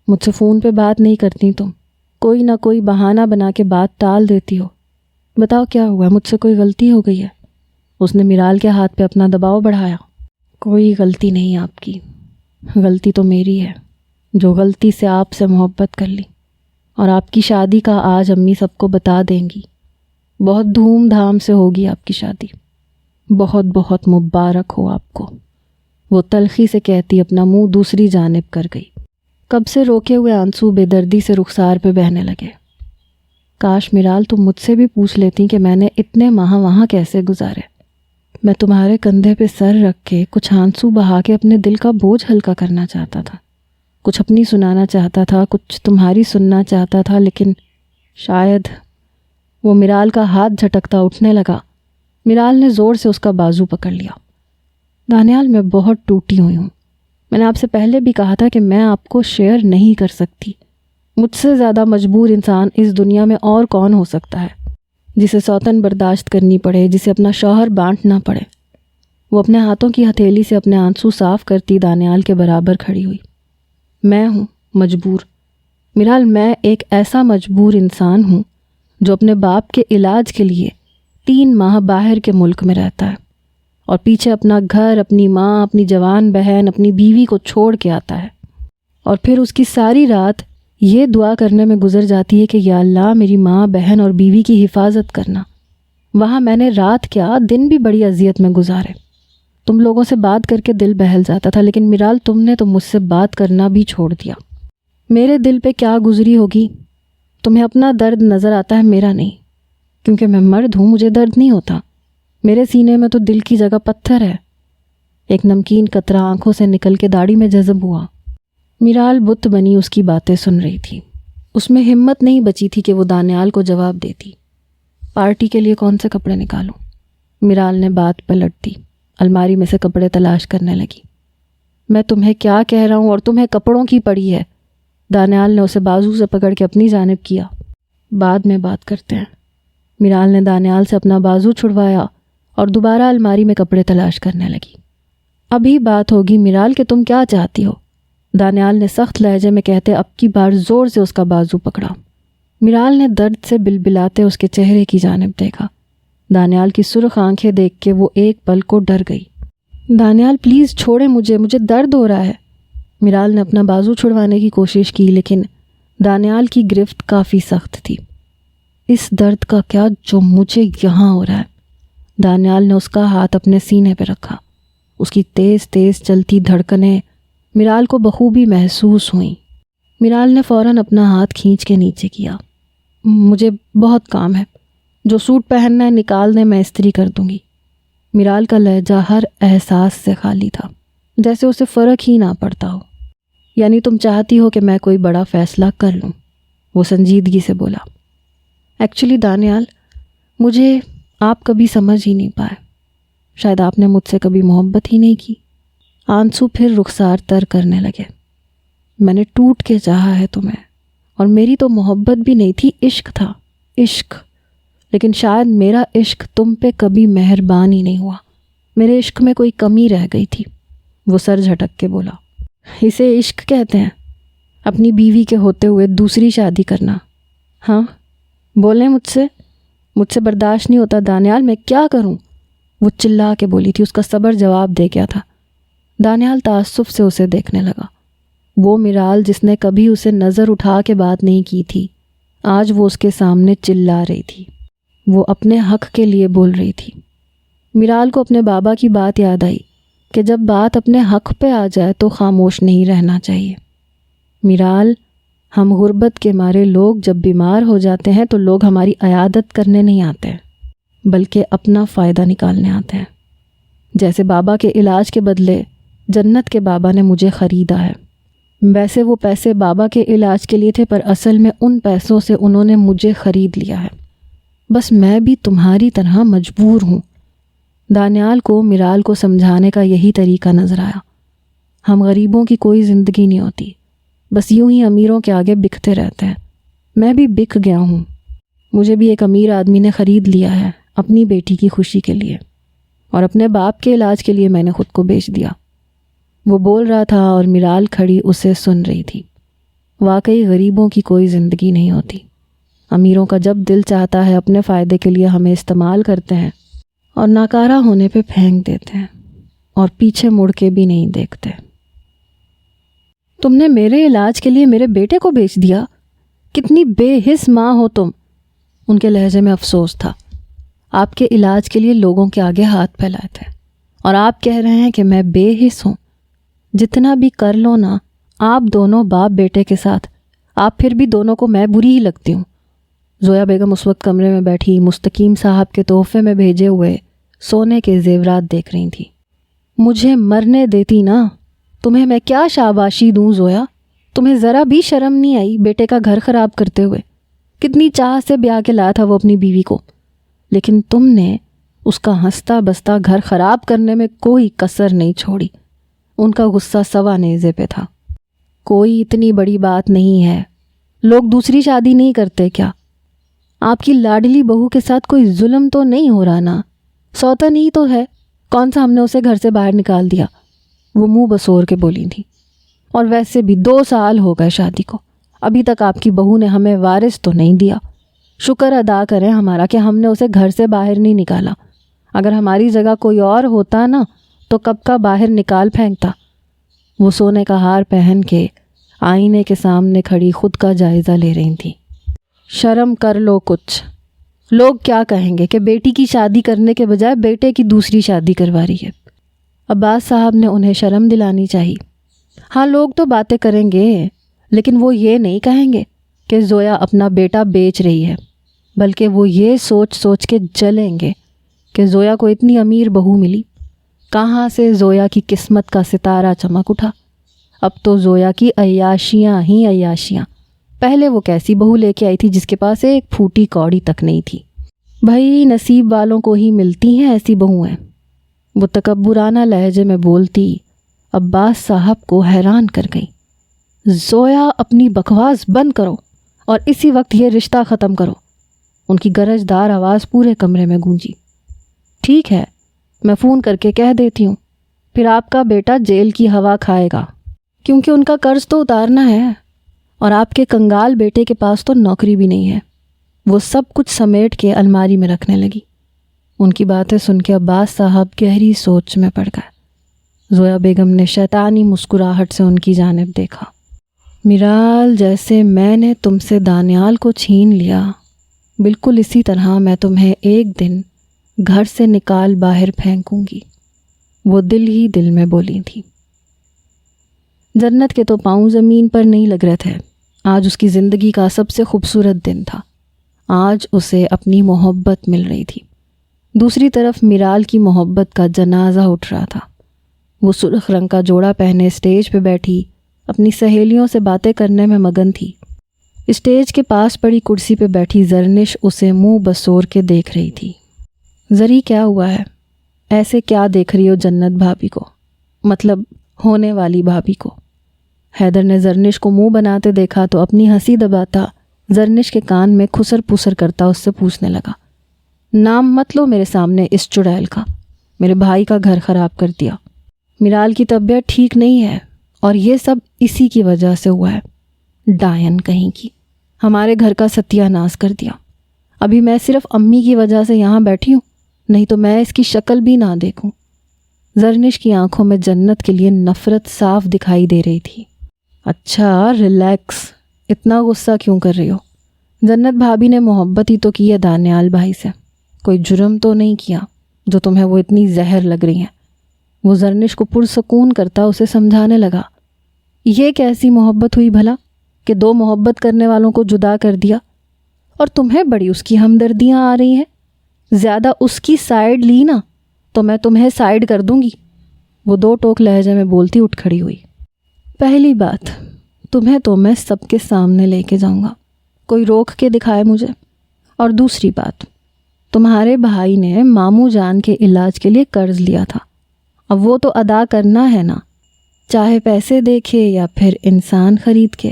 مجھ سے فون پہ بات نہیں کرتی تم، کوئی نہ کوئی بہانہ بنا کے بات ٹال دیتی ہو۔ بتاؤ کیا ہوا، مجھ سے کوئی غلطی ہو گئی ہے؟ اس نے میرال کے ہاتھ پہ اپنا دباؤ بڑھایا۔ کوئی غلطی نہیں آپ کی، غلطی تو میری ہے جو غلطی سے آپ سے محبت کر لی، اور آپ کی شادی کا آج امی سب کو بتا دیں گی۔ بہت دھوم دھام سے ہوگی آپ کی شادی، بہت بہت مبارک ہو آپ کو۔ وہ تلخی سے کہتی اپنا منہ دوسری جانب کر گئی۔ کب سے روکے ہوئے آنسو بے دردی سے رخسار پہ بہنے لگے۔ کاش میرال تم مجھ سے بھی پوچھ لیتی کہ میں نے اتنے ماہ وہاں کیسے گزارے۔ میں تمہارے کندھے پہ سر رکھ کے کچھ آنسو بہا کے اپنے دل کا بوجھ ہلکا کرنا چاہتا تھا، کچھ اپنی سنانا چاہتا تھا، کچھ تمہاری سننا چاہتا تھا، لیکن شاید۔ وہ میرال کا ہاتھ جھٹکتا اٹھنے لگا۔ میرال نے زور سے اس کا بازو پکڑ لیا۔ دانیال، میں بہت ٹوٹی ہوئی ہوں، میں نے آپ سے پہلے بھی کہا تھا کہ میں آپ کو شیئر نہیں کر سکتی۔ مجھ سے زیادہ مجبور انسان اس دنیا میں اور کون ہو سکتا ہے، جسے سوتن برداشت کرنی پڑے، جسے اپنا شوہر بانٹنا پڑے۔ وہ اپنے ہاتھوں کی ہتھیلی سے اپنے آنسو صاف کرتی دانیال کے برابر کھڑی ہوئی۔ میں ہوں مجبور میرال، میں ایک ایسا مجبور انسان ہوں جو اپنے باپ کے علاج کے لیے 3 ماہ باہر کے ملک میں رہتا ہے اور پیچھے اپنا گھر، اپنی ماں، اپنی جوان بہن، اپنی بیوی کو چھوڑ کے آتا ہے، اور پھر اس کی ساری رات یہ دعا کرنے میں گزر جاتی ہے کہ یا اللہ میری ماں، بہن اور بیوی کی حفاظت کرنا۔ وہاں میں نے رات کیا دن بھی بڑی اذیت میں گزارے۔ تم لوگوں سے بات کر کے دل بہل جاتا تھا، لیکن میرال تم نے تو مجھ سے بات کرنا بھی چھوڑ دیا۔ میرے دل پہ کیا گزری ہوگی؟ تمہیں اپنا درد نظر آتا ہے، میرا نہیں، کیونکہ میں مرد ہوں، مجھے درد نہیں ہوتا۔ میرے سینے میں تو دل کی جگہ پتھر ہے۔ ایک نمکین قطرہ آنکھوں سے نکل کے داڑھی میں جذب ہوا۔ میرال بت بنی اس کی باتیں سن رہی تھی۔ اس میں ہمت نہیں بچی تھی کہ وہ دانیال کو جواب دیتی۔ پارٹی کے لیے کون سے کپڑے نکالوں؟ میرال نے بات پلٹ دی، الماری میں سے کپڑے تلاش کرنے لگی۔ میں تمہیں کیا کہہ رہا ہوں اور تمہیں کپڑوں کی پڑی ہے؟ دانیال نے اسے بازو سے پکڑ کے اپنی جانب کیا۔ بعد میں بات کرتے ہیں۔ میرال نے دانیال سے اپنا بازو چھڑوایا اور دوبارہ الماری میں کپڑے تلاش کرنے لگی۔ ابھی بات ہوگی میرال کہ تم کیا چاہتی ہو، دانیال نے سخت لہجے میں کہتے اب کی بار زور سے اس کا بازو پکڑا۔ میرال نے درد سے بلبلاتے اس کے چہرے کی جانب دیکھا۔ دانیال کی سرخ آنکھیں دیکھ کے وہ ایک پل کو ڈر گئی۔ دانیال پلیز چھوڑیں مجھے درد ہو رہا ہے۔ میرال نے اپنا بازو چھڑوانے کی کوشش کی، لیکن دانیال کی گرفت کافی سخت تھی۔ اس درد کا کیا جو مجھے یہاں ہو رہا ہے؟ دانیال نے اس کا ہاتھ اپنے سینے پہ رکھا۔ اس کی تیز تیز چلتی دھڑکنیں میرال کو بخوبی محسوس ہوئیں۔ میرال نے فوراً اپنا ہاتھ کھینچ کے نیچے کیا۔ مجھے بہت کام ہے، جو سوٹ پہننا ہے نکال دیں، میں استری کر دوں گی۔ میرال کا لہجہ ہر احساس سے خالی تھا، جیسے اسے فرق ہی نہ پڑتا ہو۔ یعنی تم چاہتی ہو کہ میں کوئی بڑا فیصلہ کر لوں؟ وہ سنجیدگی سے بولا، ایکچولی دانیال، مجھے آپ کبھی سمجھ ہی نہیں پائے، شاید آپ نے مجھ سے کبھی محبت ہی نہیں کی۔ آنسو پھر رخسار تر کرنے لگے۔ میں نے ٹوٹ کے چاہا ہے تمہیں، اور میری تو محبت بھی نہیں تھی، عشق تھا، عشق۔ لیکن شاید میرا عشق تم پہ کبھی مہربان ہی نہیں ہوا، میرے عشق میں کوئی کمی رہ گئی تھی۔ وہ سر جھٹک کے بولا، اسے عشق کہتے ہیں؟ اپنی بیوی کے ہوتے ہوئے دوسری شادی کرنا؟ ہاں بولیں مجھ سے برداشت نہیں ہوتا دانیال، میں کیا کروں؟ وہ چلا کے بولی تھی، اس کا صبر جواب دے گیا تھا۔ دانیال تعصب سے اسے دیکھنے لگا۔ وہ میرال جس نے کبھی اسے نظر اٹھا کے بات نہیں کی تھی، آج وہ اس کے سامنے چلا رہی تھی، وہ اپنے حق کے لیے بول رہی تھی۔ میرال کو اپنے بابا کی بات یاد آئی کہ جب بات اپنے حق پہ آ جائے تو خاموش نہیں رہنا چاہیے۔ میرال، ہم غربت کے مارے لوگ جب بیمار ہو جاتے ہیں تو لوگ ہماری عیادت کرنے نہیں آتے بلکہ اپنا فائدہ نکالنے آتے ہیں۔ جیسے بابا کے علاج کے بدلے جنت کے بابا نے مجھے خریدا ہے، ویسے وہ پیسے بابا کے علاج کے لیے تھے، پر اصل میں ان پیسوں سے انہوں نے مجھے خرید لیا ہے۔ بس میں بھی تمہاری طرح مجبور ہوں۔ دانیال کو میرال کو سمجھانے کا یہی طریقہ نظر آیا۔ ہم غریبوں کی کوئی زندگی نہیں ہوتی، بس یوں ہی امیروں کے آگے بکتے رہتے ہیں۔ میں بھی بک گیا ہوں، مجھے بھی ایک امیر آدمی نے خرید لیا ہے اپنی بیٹی کی خوشی کے لیے، اور اپنے باپ کے علاج کے لیے میں نے خود کو بیچ دیا۔ وہ بول رہا تھا اور میرال کھڑی اسے سن رہی تھی۔ واقعی غریبوں کی کوئی زندگی نہیں ہوتی۔ امیروں کا جب دل چاہتا ہے اپنے فائدے کے لیے ہمیں استعمال کرتے ہیں اور ناکارہ ہونے پہ پھینک دیتے ہیں اور پیچھے مڑ کے بھی نہیں دیکھتے۔ تم نے میرے علاج کے لیے میرے بیٹے کو بیچ دیا؟ کتنی بے حس ماں ہو تم! ان کے لہجے میں افسوس تھا۔ آپ کے علاج کے لیے لوگوں کے آگے ہاتھ پھیلائے تھے، اور آپ کہہ رہے ہیں کہ میں بے حس ہوں؟ جتنا بھی کر لو نا، آپ دونوں باپ بیٹے کے ساتھ، آپ پھر بھی دونوں کو میں بری ہی لگتی ہوں۔ زویا بیگم اس وقت کمرے میں بیٹھی مستقیم صاحب کے تحفے میں بھیجے ہوئے سونے کے زیورات دیکھ رہی تھی۔ مجھے مرنے دیتی نا، تمہیں میں کیا شاباشی دوں زویا؟ تمہیں ذرا بھی شرم نہیں آئی بیٹے کا گھر خراب کرتے ہوئے؟ کتنی چاہ سے بیاہ کے لایا تھا وہ اپنی بیوی کو، لیکن تم نے اس کا ہنستا بستا گھر خراب کرنے میں کوئی کسر نہیں چھوڑی۔ ان کا غصہ سوا نیزے پہ تھا۔ کوئی اتنی بڑی بات نہیں ہے، لوگ دوسری شادی نہیں کرتے کیا؟ آپ کی لاڈلی بہو کے ساتھ کوئی ظلم تو نہیں ہو رہا نا؟ سوتن ہی تو ہے، کون سا ہم نے اسے گھر سے باہر نکال دیا؟ وہ منہ بسور کے بولی تھی۔ اور ویسے بھی 2 سال ہو گئے شادی کو، ابھی تک آپ کی بہو نے ہمیں وارث تو نہیں دیا۔ شکر ادا کریں ہمارا کہ ہم نے اسے گھر سے باہر نہیں نکالا، اگر ہماری جگہ کوئی اور ہوتا نا تو کب کا باہر نکال پھینکتا۔ وہ سونے کا ہار پہن کے آئینے کے سامنے کھڑی خود کا جائزہ لے رہی تھی۔ شرم کر لو کچھ، لوگ کیا کہیں گے کہ بیٹی کی شادی کرنے کے بجائے بیٹے کی دوسری شادی کروا رہی ہے۔ عباس صاحب نے انہیں شرم دلانی چاہیے۔ ہاں لوگ تو باتیں کریں گے، لیکن وہ یہ نہیں کہیں گے کہ زویا اپنا بیٹا بیچ رہی ہے، بلکہ وہ یہ سوچ سوچ کے جلیں گے کہ زویا کو اتنی امیر بہو ملی، کہاں سے زویا کی قسمت کا ستارہ چمک اٹھا۔ اب تو زویا کی عیاشیاں ہی عیاشیاں۔ پہلے وہ کیسی بہو لے کے آئی تھی جس کے پاس ایک پھوٹی کوڑی تک نہیں تھی۔ بھائی نصیب والوں کو ہی ملتی ہیں ایسی بہویں۔ وہ تکبرانہ لہجے میں بولتی عباس صاحب کو حیران کر گئی۔ زویا اپنی بکواس بند کرو اور اسی وقت یہ رشتہ ختم کرو۔ ان کی گرجدار آواز پورے کمرے میں گونجی۔ ٹھیک ہے، میں فون کر کے کہہ دیتی ہوں، پھر آپ کا بیٹا جیل کی ہوا کھائے گا، کیونکہ ان کا قرض تو اتارنا ہے، اور آپ کے کنگال بیٹے کے پاس تو نوکری بھی نہیں ہے۔ وہ سب کچھ سمیٹ کے الماری میں رکھنے لگی۔ ان کی باتیں سن کے عباس صاحب گہری سوچ میں پڑ گئے۔ زویا بیگم نے شیطانی مسکراہٹ سے ان کی جانب دیکھا۔ میرال، جیسے میں نے تم سے دانیال کو چھین لیا، بالکل اسی طرح میں تمہیں ایک دن گھر سے نکال باہر پھینکوں گی۔ وہ دل ہی دل میں بولی تھی۔ جنت کے تو پاؤں زمین پر نہیں لگ رہے تھے۔ آج اس کی زندگی کا سب سے خوبصورت دن تھا۔ آج اسے اپنی محبت مل رہی تھی۔ دوسری طرف میرال کی محبت کا جنازہ اٹھ رہا تھا۔ وہ سرخ رنگ کا جوڑا پہنے اسٹیج پہ بیٹھی اپنی سہیلیوں سے باتیں کرنے میں مگن تھی۔ اسٹیج کے پاس پڑی کرسی پہ بیٹھی زرنش اسے منہ بسور کے دیکھ رہی تھی۔ زری کیا ہوا ہے؟ ایسے کیا دیکھ رہی ہو جنت بھابھی کو؟ مطلب ہونے والی بھابھی کو۔ حیدر نے زرنش کو منہ بناتے دیکھا تو اپنی ہنسی دباتا زرنش کے کان میں کھسر پسر کرتا اس سے پوچھنے لگا، نام مت لو میرے سامنے اس چڑیل کا، میرے بھائی کا گھر خراب کر دیا۔ میرال کی طبیعت ٹھیک نہیں ہے اور یہ سب اسی کی وجہ سے ہوا ہے، ڈائن کہیں کی، ہمارے گھر کا ستیہ ناش کر دیا۔ ابھی میں صرف امی کی وجہ سے یہاں بیٹھی ہوں، نہیں تو میں اس کی شکل بھی نہ دیکھوں۔ زرنش کی آنکھوں میں جنت کے لیے نفرت صاف دکھائی دے رہی تھی۔ اچھا ریلیکس، اتنا غصہ کیوں کر رہی ہو؟ جنت بھابھی نے محبت ہی تو کی ہے دانیال بھائی سے، کوئی جرم تو نہیں کیا جو تمہیں وہ اتنی زہر لگ رہی ہیں۔ وہ زرنش کو پرسکون کرتا اسے سمجھانے لگا، یہ کیسی محبت ہوئی بھلا کہ دو محبت کرنے والوں کو جدا کر دیا؟ اور تمہیں بڑی اس کی ہمدردیاں آ رہی ہیں، زیادہ اس کی سائیڈ لی نا تو میں تمہیں سائیڈ کر دوں گی۔ وہ دو ٹوک لہجے میں بولتی اٹھ کھڑی ہوئی۔ پہلی بات، تمہیں تو میں سب کے سامنے لے کے جاؤں گا، کوئی روک کے دکھائے مجھے۔ اور دوسری بات، تمہارے بھائی نے ماموں جان کے علاج کے لیے قرض لیا تھا، اب وہ تو ادا کرنا ہے نا، چاہے پیسے دیکھے یا پھر انسان خرید کے،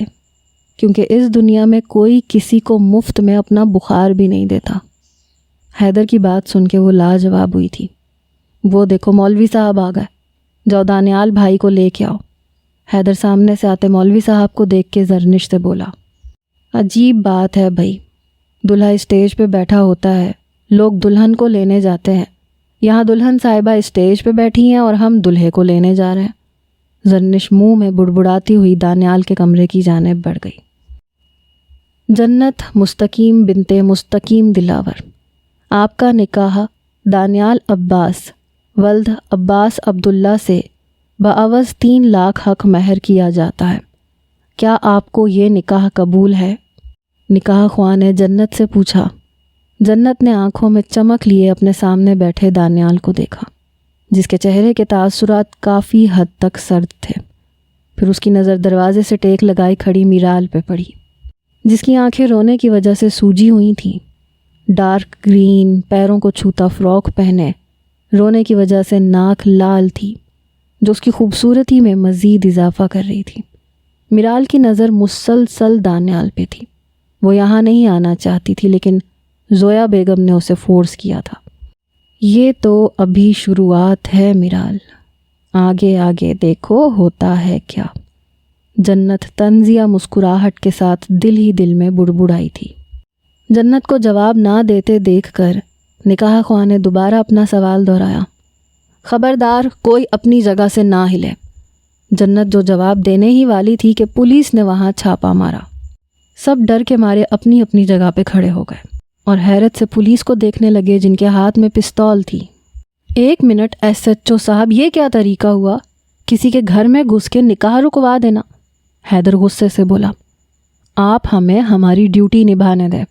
کیونکہ اس دنیا میں کوئی کسی کو مفت میں اپنا بخار بھی نہیں دیتا۔ حیدر کی بات سن کے وہ لاجواب ہوئی تھی۔ وہ دیکھو مولوی صاحب آ گئے، جاؤ دانیال بھائی کو لے کے آؤ۔ حیدر سامنے سے آتے مولوی صاحب کو دیکھ کے زرنش سے بولا، عجیب بات ہے بھائی، دلہا اسٹیج پہ بیٹھا ہوتا ہے، لوگ دلہن کو لینے جاتے ہیں، یہاں دلہن صاحبہ اسٹیج پہ بیٹھی ہیں اور ہم دلہے کو لینے جا رہے ہیں۔ زرنش منہ میں بڑبڑاتی ہوئی دانیال کے کمرے کی جانب بڑھ گئی۔ جنت مستقیم بنت مستقیم دلاور، آپ کا نکاح دانیال عباس ولد عباس عبداللہ سے بعوض 3 لاکھ حق مہر کیا جاتا ہے، کیا آپ کو یہ نکاح قبول ہے؟ نکاح خواہ نے جنت سے پوچھا۔ جنت نے آنکھوں میں چمک لیے اپنے سامنے بیٹھے دانیال کو دیکھا، جس کے چہرے کے تاثرات کافی حد تک سرد تھے۔ پھر اس کی نظر دروازے سے ٹیک لگائی کھڑی میرال پہ پڑی، جس کی آنکھیں رونے کی وجہ سے سوجی ہوئی تھیں۔ ڈارک گرین پیروں کو چھوتا فراک پہنے، رونے کی وجہ سے ناک لال تھی، جو اس کی خوبصورتی میں مزید اضافہ کر رہی تھی۔ میرال کی نظر مسلسل دانیال پہ تھی۔ وہ یہاں نہیں آنا چاہتی تھی، لیکن زویا بیگم نے اسے فورس کیا تھا۔ یہ تو ابھی شروعات ہے میرال، آگے آگے دیکھو ہوتا ہے کیا۔ جنت طنزیہ مسکراہٹ کے ساتھ دل ہی دل میں بڑبڑائی تھی۔ جنت کو جواب نہ دیتے دیکھ کر نکاح خواہ نے دوبارہ اپنا سوال دہرایا، خبردار کوئی اپنی جگہ سے نہ ہلے۔ جنت جو جواب دینے ہی والی تھی کہ پولیس نے وہاں چھاپا مارا۔ سب ڈر کے مارے اپنی اپنی جگہ پہ کھڑے ہو گئے اور حیرت سے پولیس کو دیکھنے لگے، جن کے ہاتھ میں پستول تھی۔ 1 منٹ SHO صاحب، یہ کیا طریقہ ہوا؟ کسی کے گھر میں گھس کے نکاح رکوا دینا؟ حیدر غصے سے بولا، آپ ہمیں ہماری ڈیوٹی نبھانے دیں۔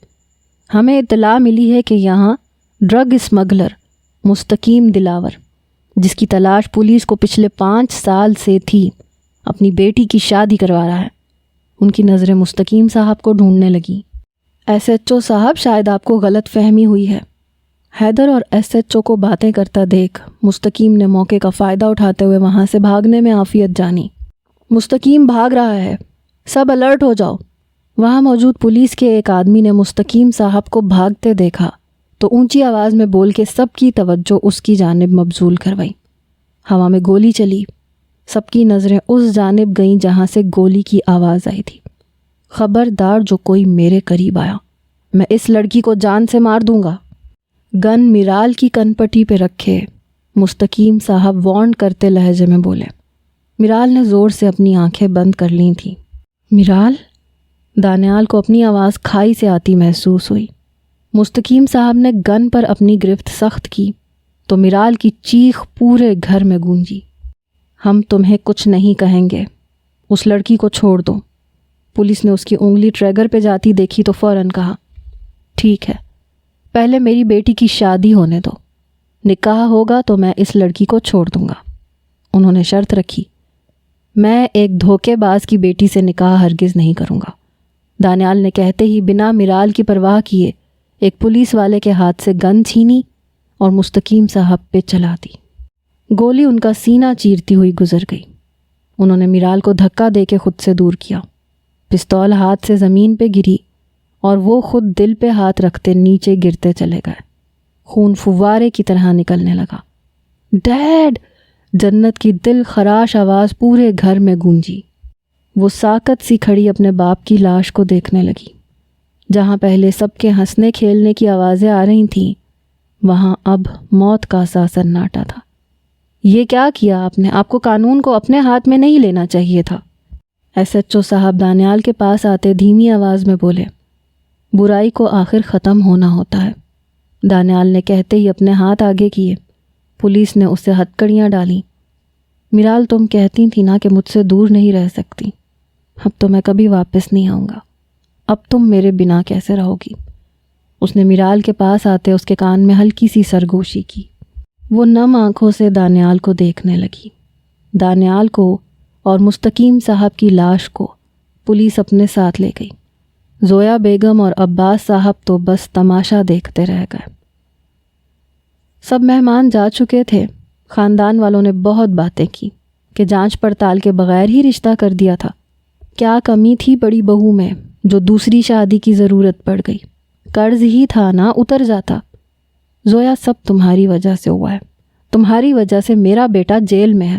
ہمیں اطلاع ملی ہے کہ یہاں ڈرگ اسمگلر مستقیم دلاور، جس کی تلاش پولیس کو پچھلے 5 سال سے تھی، اپنی بیٹی کی شادی کروا رہا ہے۔ ان کی نظریں مستقیم صاحب کو ڈھونڈنے لگیں۔ SHO صاحب، شاید آپ کو غلط فہمی ہوئی ہے۔ حیدر اور SHO کو باتیں کرتا دیکھ مستقیم نے موقع کا فائدہ اٹھاتے ہوئے وہاں سے بھاگنے میں عافیت جانی۔ مستقیم بھاگ رہا ہے، سب الرٹ ہو جاؤ۔ وہاں موجود پولیس کے ایک آدمی نے مستقیم صاحب کو بھاگتے دیکھا تو اونچی آواز میں بول کے سب کی توجہ اس کی جانب مبذول کروائی۔ ہوا میں گولی چلی، سب کی نظریں اس جانب گئیں جہاں سے گولی کی آواز آئی تھی۔ خبردار جو کوئی میرے قریب آیا، میں اس لڑکی کو جان سے مار دوں گا۔ گن میرال کی کن پٹی پہ رکھے مستقیم صاحب وارن کرتے لہجے میں بولے۔ میرال نے زور سے اپنی آنکھیں بند کر لی تھیں۔ میرال؟ دانیال کو اپنی آواز کھائی سے آتی محسوس ہوئی۔ مستقیم صاحب نے گن پر اپنی گرفت سخت کی تو میرال کی چیخ پورے گھر میں گونجی۔ ہم تمہیں کچھ نہیں کہیں گے، اس لڑکی کو چھوڑ دو۔ پولیس نے اس کی انگلی ٹریگر پہ جاتی دیکھی تو فوراً کہا، ٹھیک ہے، پہلے میری بیٹی کی شادی ہونے دو، نکاح ہوگا تو میں اس لڑکی کو چھوڑ دوں گا۔ انہوں نے شرط رکھی، میں ایک دھوکے باز کی بیٹی سے نکاح ہرگز نہیں کروں گا۔ دانیال نے کہتے ہی بنا میرال کی پرواہ کیے ایک پولیس والے کے ہاتھ سے گن چھینی اور مستقیم صاحب پہ چلا دی۔ گولی ان کا سینہ چیرتی ہوئی گزر گئی۔ انہوں نے میرال کو دھکا دے کے خود سے دور کیا۔ پستول ہاتھ سے زمین پہ گری اور وہ خود دل پہ ہاتھ رکھتے نیچے گرتے چلے گئے۔ خون فوارے کی طرح نکلنے لگا۔ ڈیڈ! جنت کی دل خراش آواز پورے گھر میں گونجی۔ وہ ساکت سی کھڑی اپنے باپ کی لاش کو دیکھنے لگی۔ جہاں پہلے سب کے ہنسنے کھیلنے کی آوازیں آ رہی تھیں، وہاں اب موت کا سا سناٹا تھا۔ یہ کیا کیا آپ نے؟ آپ کو قانون کو اپنے ہاتھ میں نہیں لینا چاہیے تھا۔ SHO صاحب دانیال کے پاس آتے دھیمی آواز میں بولے، برائی کو آخر ختم ہونا ہوتا ہے۔ دانیال نے کہتے ہی اپنے ہاتھ آگے کیے۔ پولیس نے اسے ہتکڑیاں ڈالیں۔ میرال تم کہتی تھی نا کہ مجھ سے دور نہیں رہ سکتی، اب تو میں کبھی واپس نہیں آؤں گا، اب تم میرے بنا کیسے رہو گی؟ اس نے میرال کے پاس آتے اس کے کان میں ہلکی سی سرگوشی کی۔ وہ نم آنکھوں سے دانیال کو دیکھنے لگی۔ دانیال کو اور مستقیم صاحب کی لاش کو پولیس اپنے ساتھ لے گئی۔ زویا بیگم اور عباس صاحب تو بس تماشا دیکھتے رہ گئے۔ سب مہمان جا چکے تھے۔ خاندان والوں نے بہت باتیں کی کہ جانچ پڑتال کے بغیر ہی رشتہ کر دیا تھا۔ کیا کمی تھی بڑی بہو میں جو دوسری شادی کی ضرورت پڑ گئی؟ قرض ہی تھا نا، اتر جاتا۔ زویا سب تمہاری وجہ سے ہوا ہے، تمہاری وجہ سے میرا بیٹا جیل میں ہے۔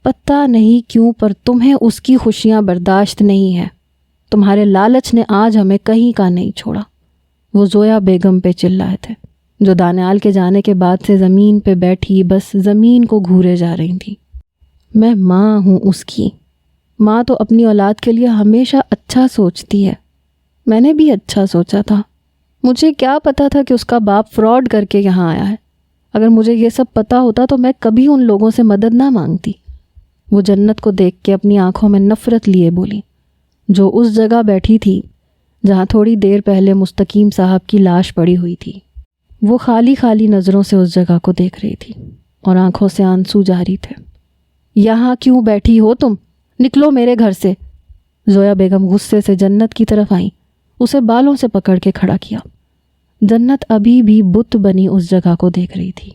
پتہ نہیں کیوں پر تمہیں اس کی خوشیاں برداشت نہیں ہے۔ تمہارے لالچ نے آج ہمیں کہیں کا نہیں چھوڑا۔ وہ زویا بیگم پہ چلائے تھے جو دانیال کے جانے کے بعد سے زمین پہ بیٹھی بس زمین کو گھورے جا رہی تھی۔ میں ماں ہوں اس کی۔ ماں تو اپنی اولاد کے لیے ہمیشہ اچھا سوچتی ہے۔ میں نے بھی اچھا سوچا تھا۔ مجھے کیا پتا تھا کہ اس کا باپ فراڈ کر کے یہاں آیا ہے۔ اگر مجھے یہ سب پتا ہوتا تو میں کبھی ان لوگوں سے مدد نہ مانگتی۔ وہ جنت کو دیکھ کے اپنی آنکھوں میں نفرت لیے بولی، جو اس جگہ بیٹھی تھی جہاں تھوڑی دیر پہلے مستقیم صاحب کی لاش پڑی ہوئی تھی۔ وہ خالی خالی نظروں سے اس جگہ کو دیکھ رہی تھی اور آنکھوں سے آنسو جاری تھے۔ یہاں کیوں بیٹھی ہو تم؟ نکلو میرے گھر سے۔ زویا بیگم غصے سے جنت کی طرف آئیں، اسے بالوں سے پکڑ کے کھڑا کیا۔ جنت ابھی بھی بت بنی اس جگہ کو دیکھ رہی تھی۔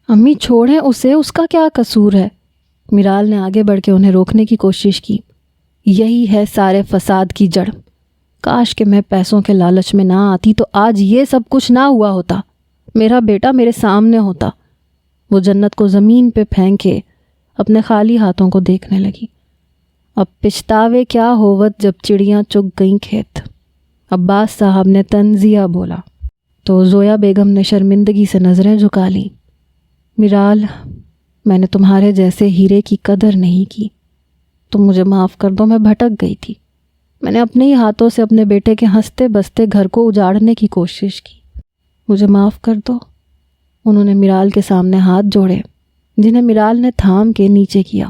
امی چھوڑیں اسے، اس کا کیا قصور ہے؟ میرال نے آگے بڑھ کے انہیں روکنے کی کوشش کی۔ یہی ہے سارے فساد کی جڑ۔ کاش کہ میں پیسوں کے لالچ میں نہ آتی تو آج یہ سب کچھ نہ ہوا ہوتا۔ میرا بیٹا میرے سامنے ہوتا۔ وہ جنت کو زمین پہ پھینکے اپنے خالی ہاتھوں کو دیکھنے لگی۔ اب پچھتاوے کیا ہوت جب چڑیاں چگ گئیں کھیت۔ عباس صاحب نے تنزیہ بولا تو زویا بیگم نے شرمندگی سے نظریں جھکا لیں۔ میرال، میں نے تمہارے جیسے ہیرے کی قدر نہیں کی۔ تم مجھے معاف کر دو، میں بھٹک گئی تھی۔ میں نے اپنے ہی ہاتھوں سے اپنے بیٹے کے ہنستے بستے گھر کو اجاڑنے کی کوشش کی۔ مجھے معاف کر دو۔ انہوں نے میرال کے سامنے ہاتھ جوڑے جنہیں میرال نے تھام کے نیچے کیا۔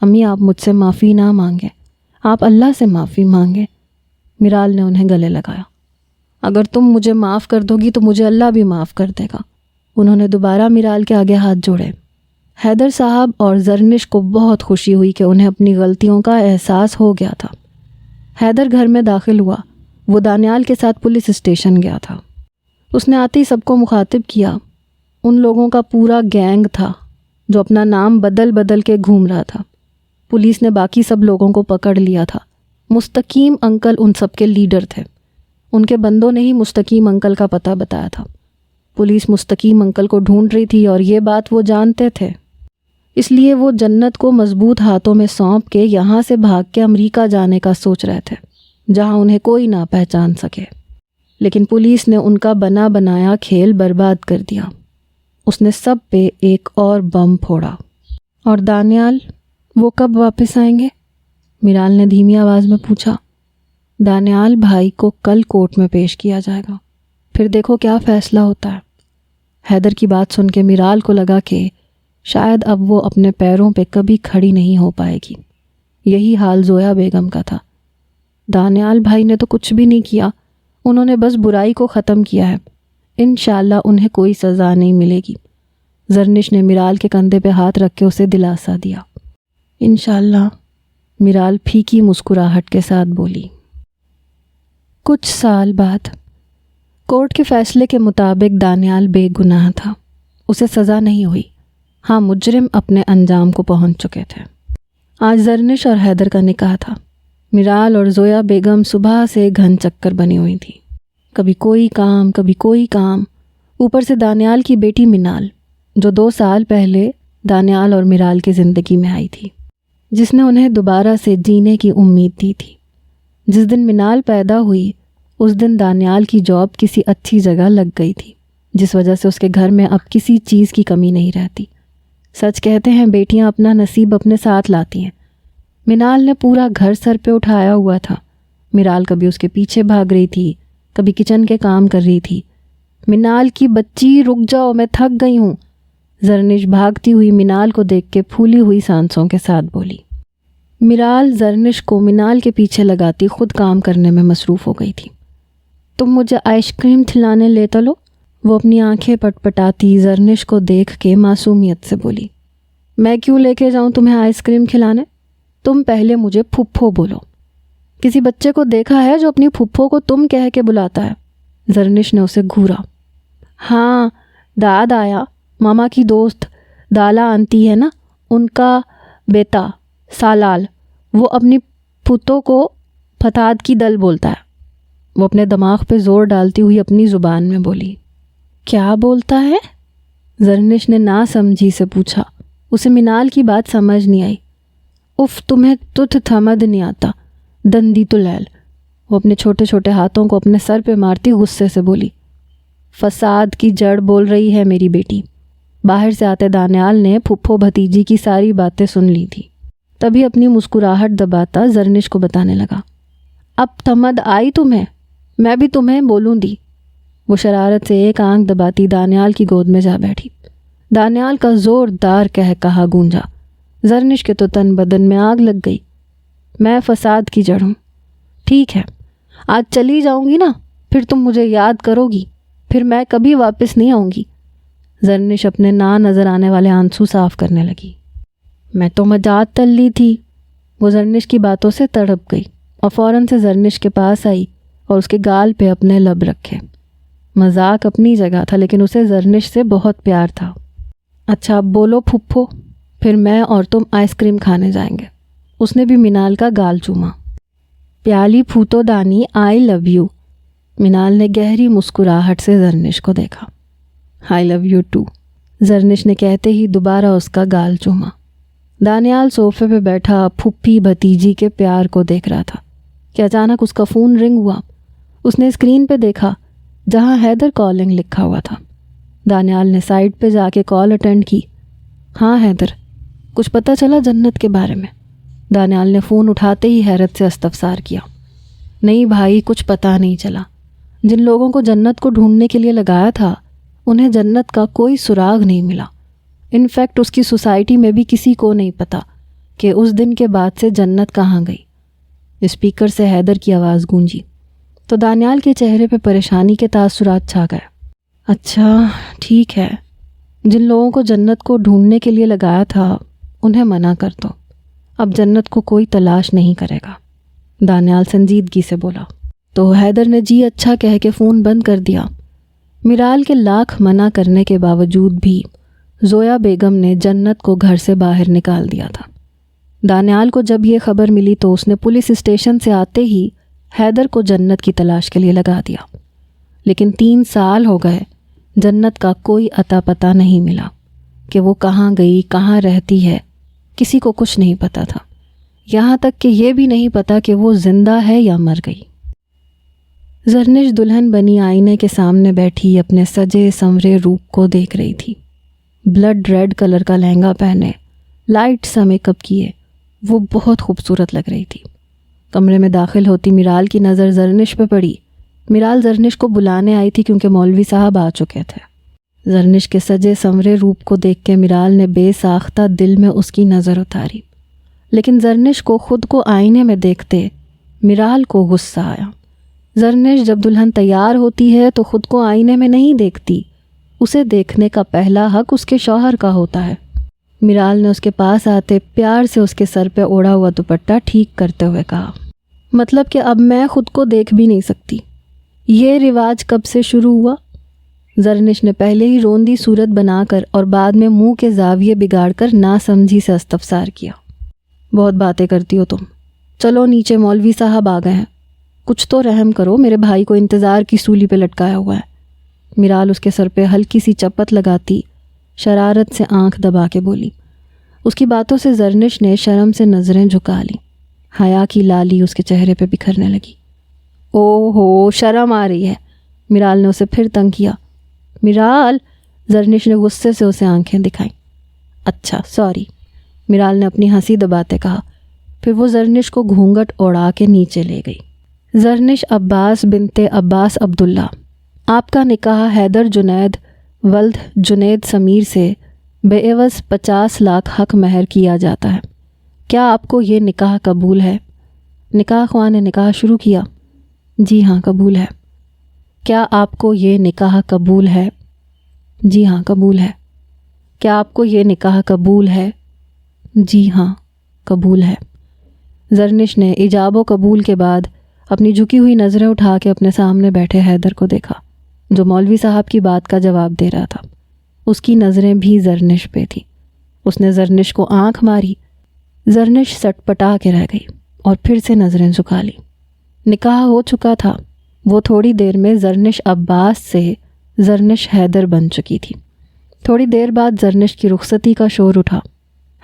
امی آپ مجھ سے معافی نہ مانگیں، آپ اللہ سے معافی مانگیں۔ میرال نے انہیں گلے لگایا۔ اگر تم مجھے معاف کر دو گی تو مجھے اللہ بھی معاف کر دے گا۔ انہوں نے دوبارہ میرال کے آگے ہاتھ جوڑے۔ حیدر صاحب اور زرنش کو بہت خوشی ہوئی کہ انہیں اپنی غلطیوں کا احساس ہو گیا تھا۔ حیدر گھر میں داخل ہوا۔ وہ دانیال کے ساتھ پولیس اسٹیشن گیا تھا۔ اس نے آتے ہی سب کو مخاطب کیا۔ ان لوگوں کا پورا گینگ تھا جو اپنا نام بدل بدل کے گھوم رہا تھا۔ پولیس نے باقی سب لوگوں کو پکڑ لیا تھا۔ مستقیم انکل ان سب کے لیڈر تھے۔ ان کے بندوں نے ہی مستقیم انکل کا پتہ بتایا تھا۔ پولیس مستقیم انکل کو ڈھونڈ رہی تھی اور یہ بات وہ جانتے تھے، اس لیے وہ جنت کو مضبوط ہاتھوں میں سونپ کے یہاں سے بھاگ کے امریکہ جانے کا سوچ رہے تھے جہاں انہیں کوئی نہ پہچان سکے۔ لیکن پولیس نے ان کا بنا بنایا کھیل برباد کر دیا۔ اس نے سب پہ ایک اور بم پھوڑا۔ اور دانیال، وہ کب واپس آئیں گے؟ میرال نے دھیمی آواز میں پوچھا۔ دانیال بھائی کو کل کورٹ میں پیش کیا جائے گا، پھر دیکھو کیا فیصلہ ہوتا ہے۔ حیدر کی بات سن کے میرال کو لگا کہ شاید اب وہ اپنے پیروں پہ کبھی کھڑی نہیں ہو پائے گی۔ یہی حال زویا بیگم کا تھا۔ دانیال بھائی نے تو کچھ بھی نہیں کیا، انہوں نے بس برائی کو ختم کیا ہے۔ انشاءاللہ انہیں کوئی سزا نہیں ملے گی۔ زرنش نے میرال کے کندھے پہ ہاتھ رکھ کے اسے دلاسا دیا۔ انشاءاللہ، میرال پھیکی مسکراہٹ کے ساتھ بولی۔ کچھ سال بعد کورٹ کے فیصلے کے مطابق دانیال بے گناہ تھا، اسے سزا نہیں ہوئی، ہاں مجرم اپنے انجام کو پہنچ چکے تھے۔ آج زرنش اور حیدر کا نکاح تھا۔ میرال اور زویا بیگم صبح سے گھن چکر بنی ہوئی تھی، کبھی کوئی کام کبھی کوئی کام، اوپر سے دانیال کی بیٹی منال جو 2 سال پہلے دانیال اور میرال کی زندگی میں آئی تھی، جس نے انہیں دوبارہ سے جینے کی امید دی تھی۔ جس دن منال پیدا ہوئی اس دن دانیال کی جاب کسی اچھی جگہ لگ گئی تھی، جس وجہ سے اس کے گھر میں اب کسی چیز کی کمی نہیں رہتی۔ سچ کہتے ہیں بیٹیاں اپنا نصیب اپنے ساتھ لاتی ہیں۔ منال نے پورا گھر سر پہ اٹھایا ہوا تھا۔ میرال کبھی اس کے پیچھے بھاگ رہی تھی، کبھی کچن کے کام کر رہی تھی۔ منال کی بچی رک جاؤ، میں تھک گئی ہوں، زرنش بھاگتی ہوئی منال کو دیکھ کے پھولی ہوئی سانسوں کے ساتھ بولی۔ میرال زرنش کو منال کے پیچھے لگاتی خود کام کرنے میں مصروف ہو گئی تھی۔ تم مجھے آئس کریم کھلانے لے چلو، وہ اپنی آنکھیں پٹ پٹاتی زرنش کو دیکھ کے معصومیت سے بولی۔ میں کیوں لے کے جاؤں تمہیں آئس کریم کھلانے؟ تم پہلے مجھے پھپھو بولو۔ کسی بچے کو دیکھا ہے جو اپنی پھپھو کو تم کہہ کے بلاتا ہے؟ زرنش نے اسے گھورا۔ ہاں داد آیا، ماما کی دوست دالا آنٹی ہے نا، ان کا بیٹا سالال، وہ اپنی پھوتوں کو فتاد کی دل بولتا ہے۔ وہ اپنے دماغ پہ زور ڈالتی ہوئی اپنی زبان میں بولی۔ کیا بولتا ہے؟ زرنش نے نا سمجھی سے پوچھا۔ اسے منال کی بات سمجھ نہیں آئی۔ اف تمہیں تتھ تھمد نہیں آتا دندی تو لیل، وہ اپنے چھوٹے چھوٹے ہاتھوں کو اپنے سر پہ مارتی غصے سے بولی۔ فساد کی جڑ بول رہی ہے میری بیٹی۔ باہر سے آتے دانیال نے پھپھو بھتیجی کی ساری باتیں سن لی تھی، تبھی اپنی مسکراہٹ دباتا زرنش کو بتانے لگا۔ اب تھمد آئی تمہیں، میں بھی تمہیں بولوں دی۔ وہ شرارت سے ایک آنکھ دباتی دانیال کی گود میں جا بیٹھی۔ دانیال کا زوردار کہا گونجا۔ زرنش کے تو تن بدن میں آگ لگ گئی۔ میں فساد کی جڑ ہوں، ٹھیک ہے، آج چلی جاؤں گی نا، پھر تم مجھے یاد کرو گی، پھر میں کبھی واپس نہیں آؤں گی۔ زرنش اپنے نا نظر آنے والے آنسو صاف کرنے لگی۔ میں تو مجاد تل لی تھی۔ وہ زرنش کی باتوں سے تڑپ گئی اور فوراً سے زرنش کے پاس آئی اور اس کے گال پہ اپنے لب رکھے۔ مذاق اپنی جگہ تھا لیکن اسے زرنش سے بہت پیار تھا۔ اچھا اب بولو پھپھو، پھر میں اور تم آئس کریم کھانے جائیں گے۔ اس نے بھی منال کا گال چوما۔ پیالی پھوتو دانی آئی لو یو۔ منال نے گہری مسکراہٹ سے زرنش کو دیکھا۔ آئی لو یو ٹو، زرنش نے کہتے ہی دوبارہ اس کا گال چوما۔ دانیال صوفے پہ بیٹھا پھپھی بھتیجی کے پیار کو دیکھ رہا تھا کہ اچانک اس کا فون رنگ ہوا۔ اس نے اسکرین پہ دیکھا جہاں حیدر کالنگ لکھا ہوا تھا۔ دانیال نے سائٹ پہ جا کے کال اٹینڈ کی۔ ہاں حیدر، کچھ پتہ چلا جنت کے بارے میں؟ دانیال نے فون اٹھاتے ہی حیرت سے استفسار کیا۔ نہیں بھائی، کچھ پتہ نہیں چلا۔ جن لوگوں کو جنت کو ڈھونڈنے کے لیے لگایا تھا انہیں جنت کا کوئی سراغ نہیں ملا۔ انفیکٹ اس کی سوسائٹی میں بھی کسی کو نہیں پتا کہ اس دن کے بعد سے جنت کہاں گئی۔ اسپیکر سے حیدر کی آواز گونجی تو دانیال کے چہرے پہ پریشانی کے تاثرات چھا گئے۔ اچھا ٹھیک ہے، جن لوگوں کو جنت کو ڈھونڈنے کے لیے لگایا تھا انہیں منع کر دو، اب جنت کو کوئی تلاش نہیں کرے گا، دانیال سنجیدگی سے بولا۔ تو حیدر نے جی اچھا کہہ کے فون بند کر دیا۔ میرال کے لاکھ منع کرنے کے باوجود بھی زویا بیگم نے جنت کو گھر سے باہر نکال دیا تھا۔ دانیال کو جب یہ خبر ملی تو اس نے پولیس اسٹیشن سے آتے ہی حیدر کو جنت کی تلاش کے لیے لگا دیا، لیکن 3 سال ہو گئے جنت کا کوئی اتا پتہ نہیں ملا کہ وہ کہاں گئی، کہاں رہتی ہے، کسی کو کچھ نہیں پتا تھا، یہاں تک کہ یہ بھی نہیں پتا کہ وہ زندہ ہے یا مر گئی۔ زرنش دلہن بنی آئینے کے سامنے بیٹھی اپنے سجے سنورے روپ کو دیکھ رہی تھی۔ بلڈ ریڈ کلر کا لہنگا پہنے، لائٹ سا میک اپ کیے، وہ بہت خوبصورت لگ رہی تھی۔ کمرے میں داخل ہوتی میرال کی نظر زرنش پہ پڑی۔ میرال زرنش کو بلانے آئی تھی کیونکہ مولوی صاحب آ چکے تھے۔ زرنش کے سجے سنورے روپ کو دیکھ کے میرال نے بے ساختہ دل میں اس کی نظر اتاری، لیکن زرنش کو خود کو آئینے میں دیکھتے میرال کو غصہ آیا۔ زرنش جب دلہن تیار ہوتی ہے تو خود کو آئینے میں نہیں دیکھتی، اسے دیکھنے کا پہلا حق اس کے شوہر کا ہوتا ہے۔ میرال نے اس کے پاس آتے پیار سے اس کے سر پہ اوڑھا ہوا دوپٹہ ٹھیک کرتے ہوئے کہا، مطلب کہ اب میں خود کو دیکھ بھی نہیں سکتی؟ یہ رواج کب سے شروع ہوا؟ زرنش نے پہلے ہی روندی صورت بنا کر اور بعد میں منہ کے زاویے بگاڑ کر ناسمجھی سے استفسار کیا۔ بہت باتیں کرتی ہو تم، چلو نیچے مولوی صاحب آ گئے ہیں، کچھ تو رحم کرو، میرے بھائی کو انتظار کی سولی پہ لٹکایا ہوا ہے۔ میرال اس کے سر پہ ہلکی سی چپت لگاتی شرارت سے آنکھ دبا کے بولی۔ اس کی باتوں سے زرنش نے شرم سے نظریں جھکا لیں، حیا کی لالی اس کے چہرے پہ بکھرنے لگی۔ او ہو، شرم آ رہی ہے؟ میرال نے اسے پھر تنگ کیا۔ میرال، زرنش نے غصے سے اسے آنکھیں دکھائیں۔ اچھا سوری، میرال نے اپنی ہنسی دباتے کہا۔ پھر وہ زرنش کو گھونگھٹ اوڑا کے نیچے لے گئی۔ زرنش عباس بنت عباس عبداللہ، آپ کا نکاح حیدر جنید ولد جنید سمیر سے بے عوض 50 لاکھ حق مہر کیا جاتا ہے، کیا آپ کو یہ نکاح قبول ہے؟ نکاح خواہ نے نکاح شروع کیا۔ جی ہاں قبول ہے۔ کیا آپ کو یہ نکاح قبول ہے؟ جی ہاں قبول ہے۔ کیا آپ کو یہ نکاح قبول ہے؟ جی ہاں قبول ہے۔ زرنش نے ایجاب و قبول کے بعد اپنی جھکی ہوئی نظریں اٹھا کے اپنے سامنے بیٹھے حیدر کو دیکھا، جو مولوی صاحب کی بات کا جواب دے رہا تھا۔ اس کی نظریں بھی زرنش پہ تھی۔ اس نے زرنش کو آنکھ ماری۔ زرنش سٹ پٹا کے رہ گئی اور پھر سے نظریں جھکا لی۔ نکاح ہو چکا تھا۔ وہ تھوڑی دیر میں زرنش عباس سے زرنش حیدر بن چکی تھی۔ تھوڑی دیر بعد زرنش کی رخصتی کا شور اٹھا۔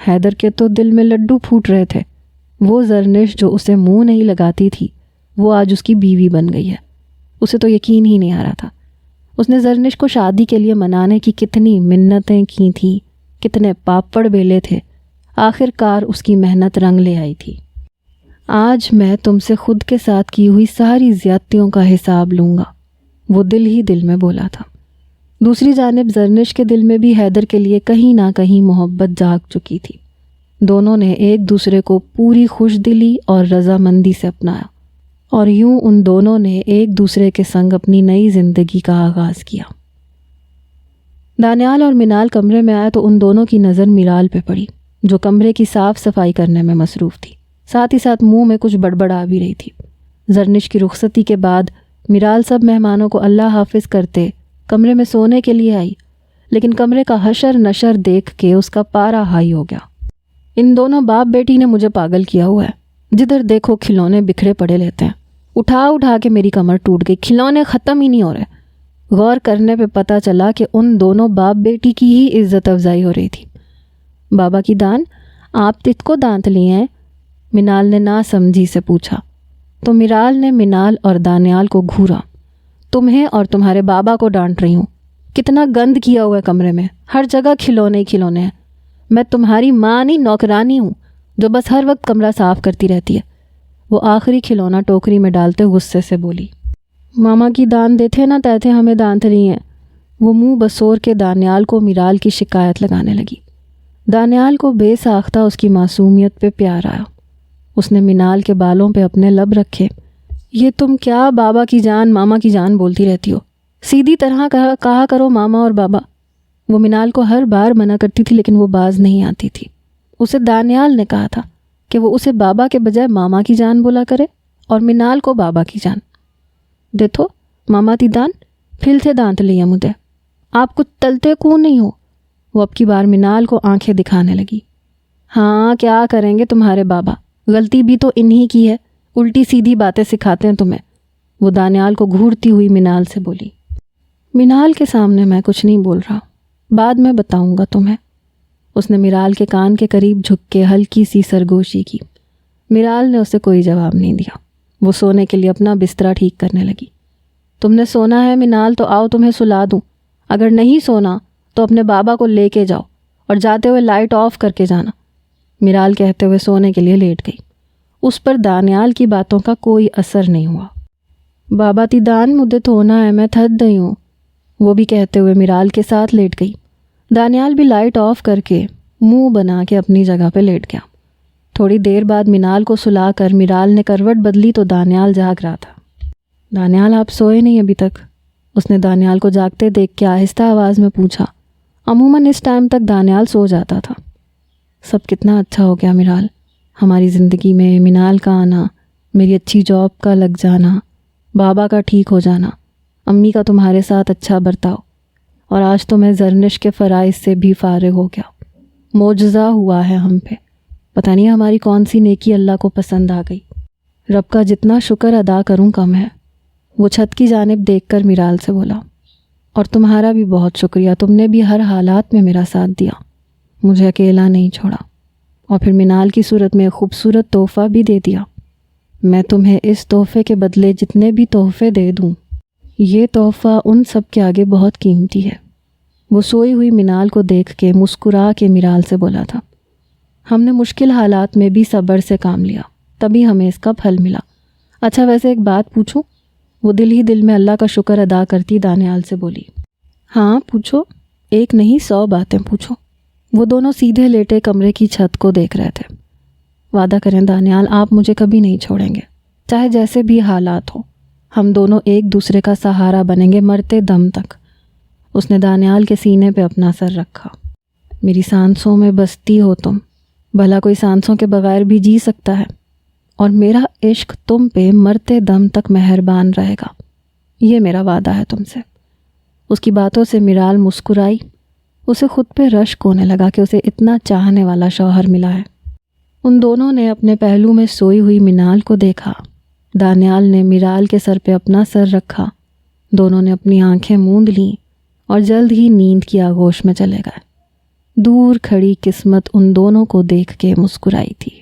حیدر کے تو دل میں لڈو پھوٹ رہے تھے۔ وہ زرنش جو اسے منہ نہیں لگاتی تھی، وہ آج اس کی بیوی بن گئی ہے۔ اسے تو یقین ہی نہیں آ رہا تھا۔ اس نے زرنش کو شادی کے لیے منانے کی کتنی منتیں کی تھیں، کتنے پاپڑ بیلے تھے، آخر کار اس کی محنت رنگ لے آئی تھی۔ آج میں تم سے خود کے ساتھ کی ہوئی ساری زیادتیوں کا حساب لوں گا، وہ دل ہی دل میں بولا تھا۔ دوسری جانب زرنش کے دل میں بھی حیدر کے لیے کہیں نہ کہیں محبت جاگ چکی تھی۔ دونوں نے ایک دوسرے کو پوری خوش دلی اور رضامندی سے اپنایا، اور یوں ان دونوں نے ایک دوسرے کے سنگ اپنی نئی زندگی کا آغاز کیا۔ دانیال اور منال کمرے میں آئے تو ان دونوں کی نظر میرال پہ پڑی، جو کمرے کی صاف صفائی کرنے میں مصروف تھی، ساتھ ہی ساتھ منہ میں کچھ بڑبڑا بھی رہی تھی۔ زرنش کی رخصتی کے بعد میرال سب مہمانوں کو اللہ حافظ کرتے کمرے میں سونے کے لیے آئی، لیکن کمرے کا حشر نشر دیکھ کے اس کا پارا ہائی ہو گیا۔ ان دونوں باپ بیٹی نے مجھے پاگل کیا ہوا ہے، جدھر دیکھو کھلونے بکھرے پڑے لیتے ہیں، اٹھا کے میری کمر ٹوٹ گئی، کھلونے ختم ہی نہیں ہو رہے۔ غور کرنے پہ پتہ چلا کہ ان دونوں باپ بیٹی کی ہی عزت افزائی ہو رہی تھی۔ بابا کی دان، آپ تت کو دانت لیے ہیں؟ منال نے ناسمجھی سے پوچھا تو میرال نے منال اور دانیال کو گھورا۔ تمہیں اور تمہارے بابا کو ڈانٹ رہی ہوں، کتنا گند کیا ہوا ہے کمرے میں، ہر جگہ کھلونے ہی کھلونے ہیں۔ میں تمہاری ماں نہیں نوکرانی ہوں جو بس ہر وقت کمرہ صاف کرتی رہتی ہے۔ وہ آخری کھلونا ٹوکری میں ڈالتے غصے سے بولی۔ ماما کی دان دیتے نہ تیتھے ہمیں دانت رہی ہیں۔ وہ منہ بسور کے دانیال کو میرال کی شکایت لگانے لگی۔ دانیال کو بے ساختہ اس کی معصومیت پہ پیار آیا۔ اس نے منال کے بالوں پہ اپنے لب رکھے۔ یہ تم کیا بابا کی جان ماما کی جان بولتی رہتی ہو؟ سیدھی طرح کہا کرو ماما اور بابا۔ وہ منال کو ہر بار منع کرتی تھی لیکن وہ باز نہیں آتی تھی۔ اسے دانیال نے کہا تھا کہ وہ اسے بابا کے بجائے ماما کی جان بولا کرے اور منال کو بابا کی جان۔ دیکھو ماما تی دان پھر سے دانت لیا مجھے، آپ کچھ تلتے کیوں نہیں ہو؟ وہ اب کی بار منال کو آنکھیں دکھانے لگی۔ ہاں کیا کریں گے تمہارے بابا، غلطی بھی تو انہی کی ہے، الٹی سیدھی باتیں سکھاتے ہیں تمہیں۔ وہ دانیال کو گھورتی ہوئی منال سے بولی۔ منال کے سامنے میں کچھ نہیں بول رہا، بعد میں بتاؤں گا تمہیں۔ اس نے میرال کے کان کے قریب جھک کے ہلکی سی سرگوشی کی۔ میرال نے اسے کوئی جواب نہیں دیا۔ وہ سونے کے لیے اپنا بسترا ٹھیک کرنے لگی۔ تم نے سونا ہے منال تو آؤ تمہیں سلا دوں، اگر نہیں سونا تو اپنے بابا کو لے کے جاؤ اور جاتے ہوئے لائٹ آف کر کے جانا۔ میرال کہتے ہوئے سونے کے لیے لیٹ گئی۔ اس پر دانیال کی باتوں کا کوئی اثر نہیں ہوا۔ بابا تی دان مجھے دھونا ہے، میں تھک گئی ہوں، وہ بھی کہتے ہوئے میرال کے ساتھ لیٹ گئی۔ دانیال بھی لائٹ آف کر کے منہ بنا کے اپنی جگہ پہ لیٹ گیا۔ تھوڑی دیر بعد منال کو سلا کر میرال نے کروٹ بدلی تو دانیال جاگ رہا تھا۔ دانیال آپ سوئے نہیں ابھی تک؟ اس نے دانیال کو جاگتے دیکھ کے آہستہ آواز میں پوچھا۔ عموماً اس ٹائم تک دانیال سو جاتا تھا۔ سب کتنا اچھا ہو گیا میرال، ہماری زندگی میں منال کا آنا، میری اچھی جاب کا لگ جانا، بابا کا ٹھیک ہو جانا، امی کا تمہارے ساتھ اچھا برتاؤ، اور آج تو میں زرنش کے فرائض سے بھی فارغ ہو گیا۔ معجزہ ہوا ہے ہم پہ، پتہ نہیں ہماری کون سی نیکی اللہ کو پسند آ گئی۔ رب کا جتنا شکر ادا کروں کم ہے۔ وہ چھت کی جانب دیکھ کر میرال سے بولا، اور تمہارا بھی بہت شکریہ، تم نے بھی ہر حالات میں میرا ساتھ دیا، مجھے اکیلا نہیں چھوڑا، اور پھر منال کی صورت میں خوبصورت تحفہ بھی دے دیا۔ میں تمہیں اس تحفے کے بدلے جتنے بھی تحفے دے دوں، یہ تحفہ ان سب کے آگے بہت قیمتی ہے۔ وہ سوئی ہوئی منال کو دیکھ کے مسکرا کے میرال سے بولا تھا، ہم نے مشکل حالات میں بھی صبر سے کام لیا، تبھی ہمیں اس کا پھل ملا۔ اچھا ویسے ایک بات پوچھوں؟ وہ دل ہی دل میں اللہ کا شکر ادا کرتی دانیال سے بولی۔ ہاں پوچھو، ایک نہیں 100 باتیں پوچھو۔ وہ دونوں سیدھے لیٹے کمرے کی چھت کو دیکھ رہے تھے۔ وعدہ کریں دانیال، آپ مجھے کبھی نہیں چھوڑیں گے، چاہے جیسے بھی حالات ہوں، ہم دونوں ایک دوسرے کا سہارا بنیں گے مرتے دم تک۔ اس نے دانیال کے سینے پہ اپنا سر رکھا۔ میری سانسوں میں بستی ہو تم، بھلا کوئی سانسوں کے بغیر بھی جی سکتا ہے، اور میرا عشق تم پہ مرتے دم تک مہربان رہے گا، یہ میرا وعدہ ہے تم سے۔ اس کی باتوں سے میرال مسکرائی، اسے خود پہ رشک ہونے لگا کہ اسے اتنا چاہنے والا شوہر ملا ہے۔ ان دونوں نے اپنے پہلو میں سوئی ہوئی منال کو دیکھا۔ دانیال نے میرال کے سر پہ اپنا سر رکھا، دونوں نے اپنی آنکھیں موند لیں اور جلد ہی نیند کی آغوش میں چلے گئے۔ دور کھڑی قسمت ان دونوں کو دیکھ کے مسکرائی تھی۔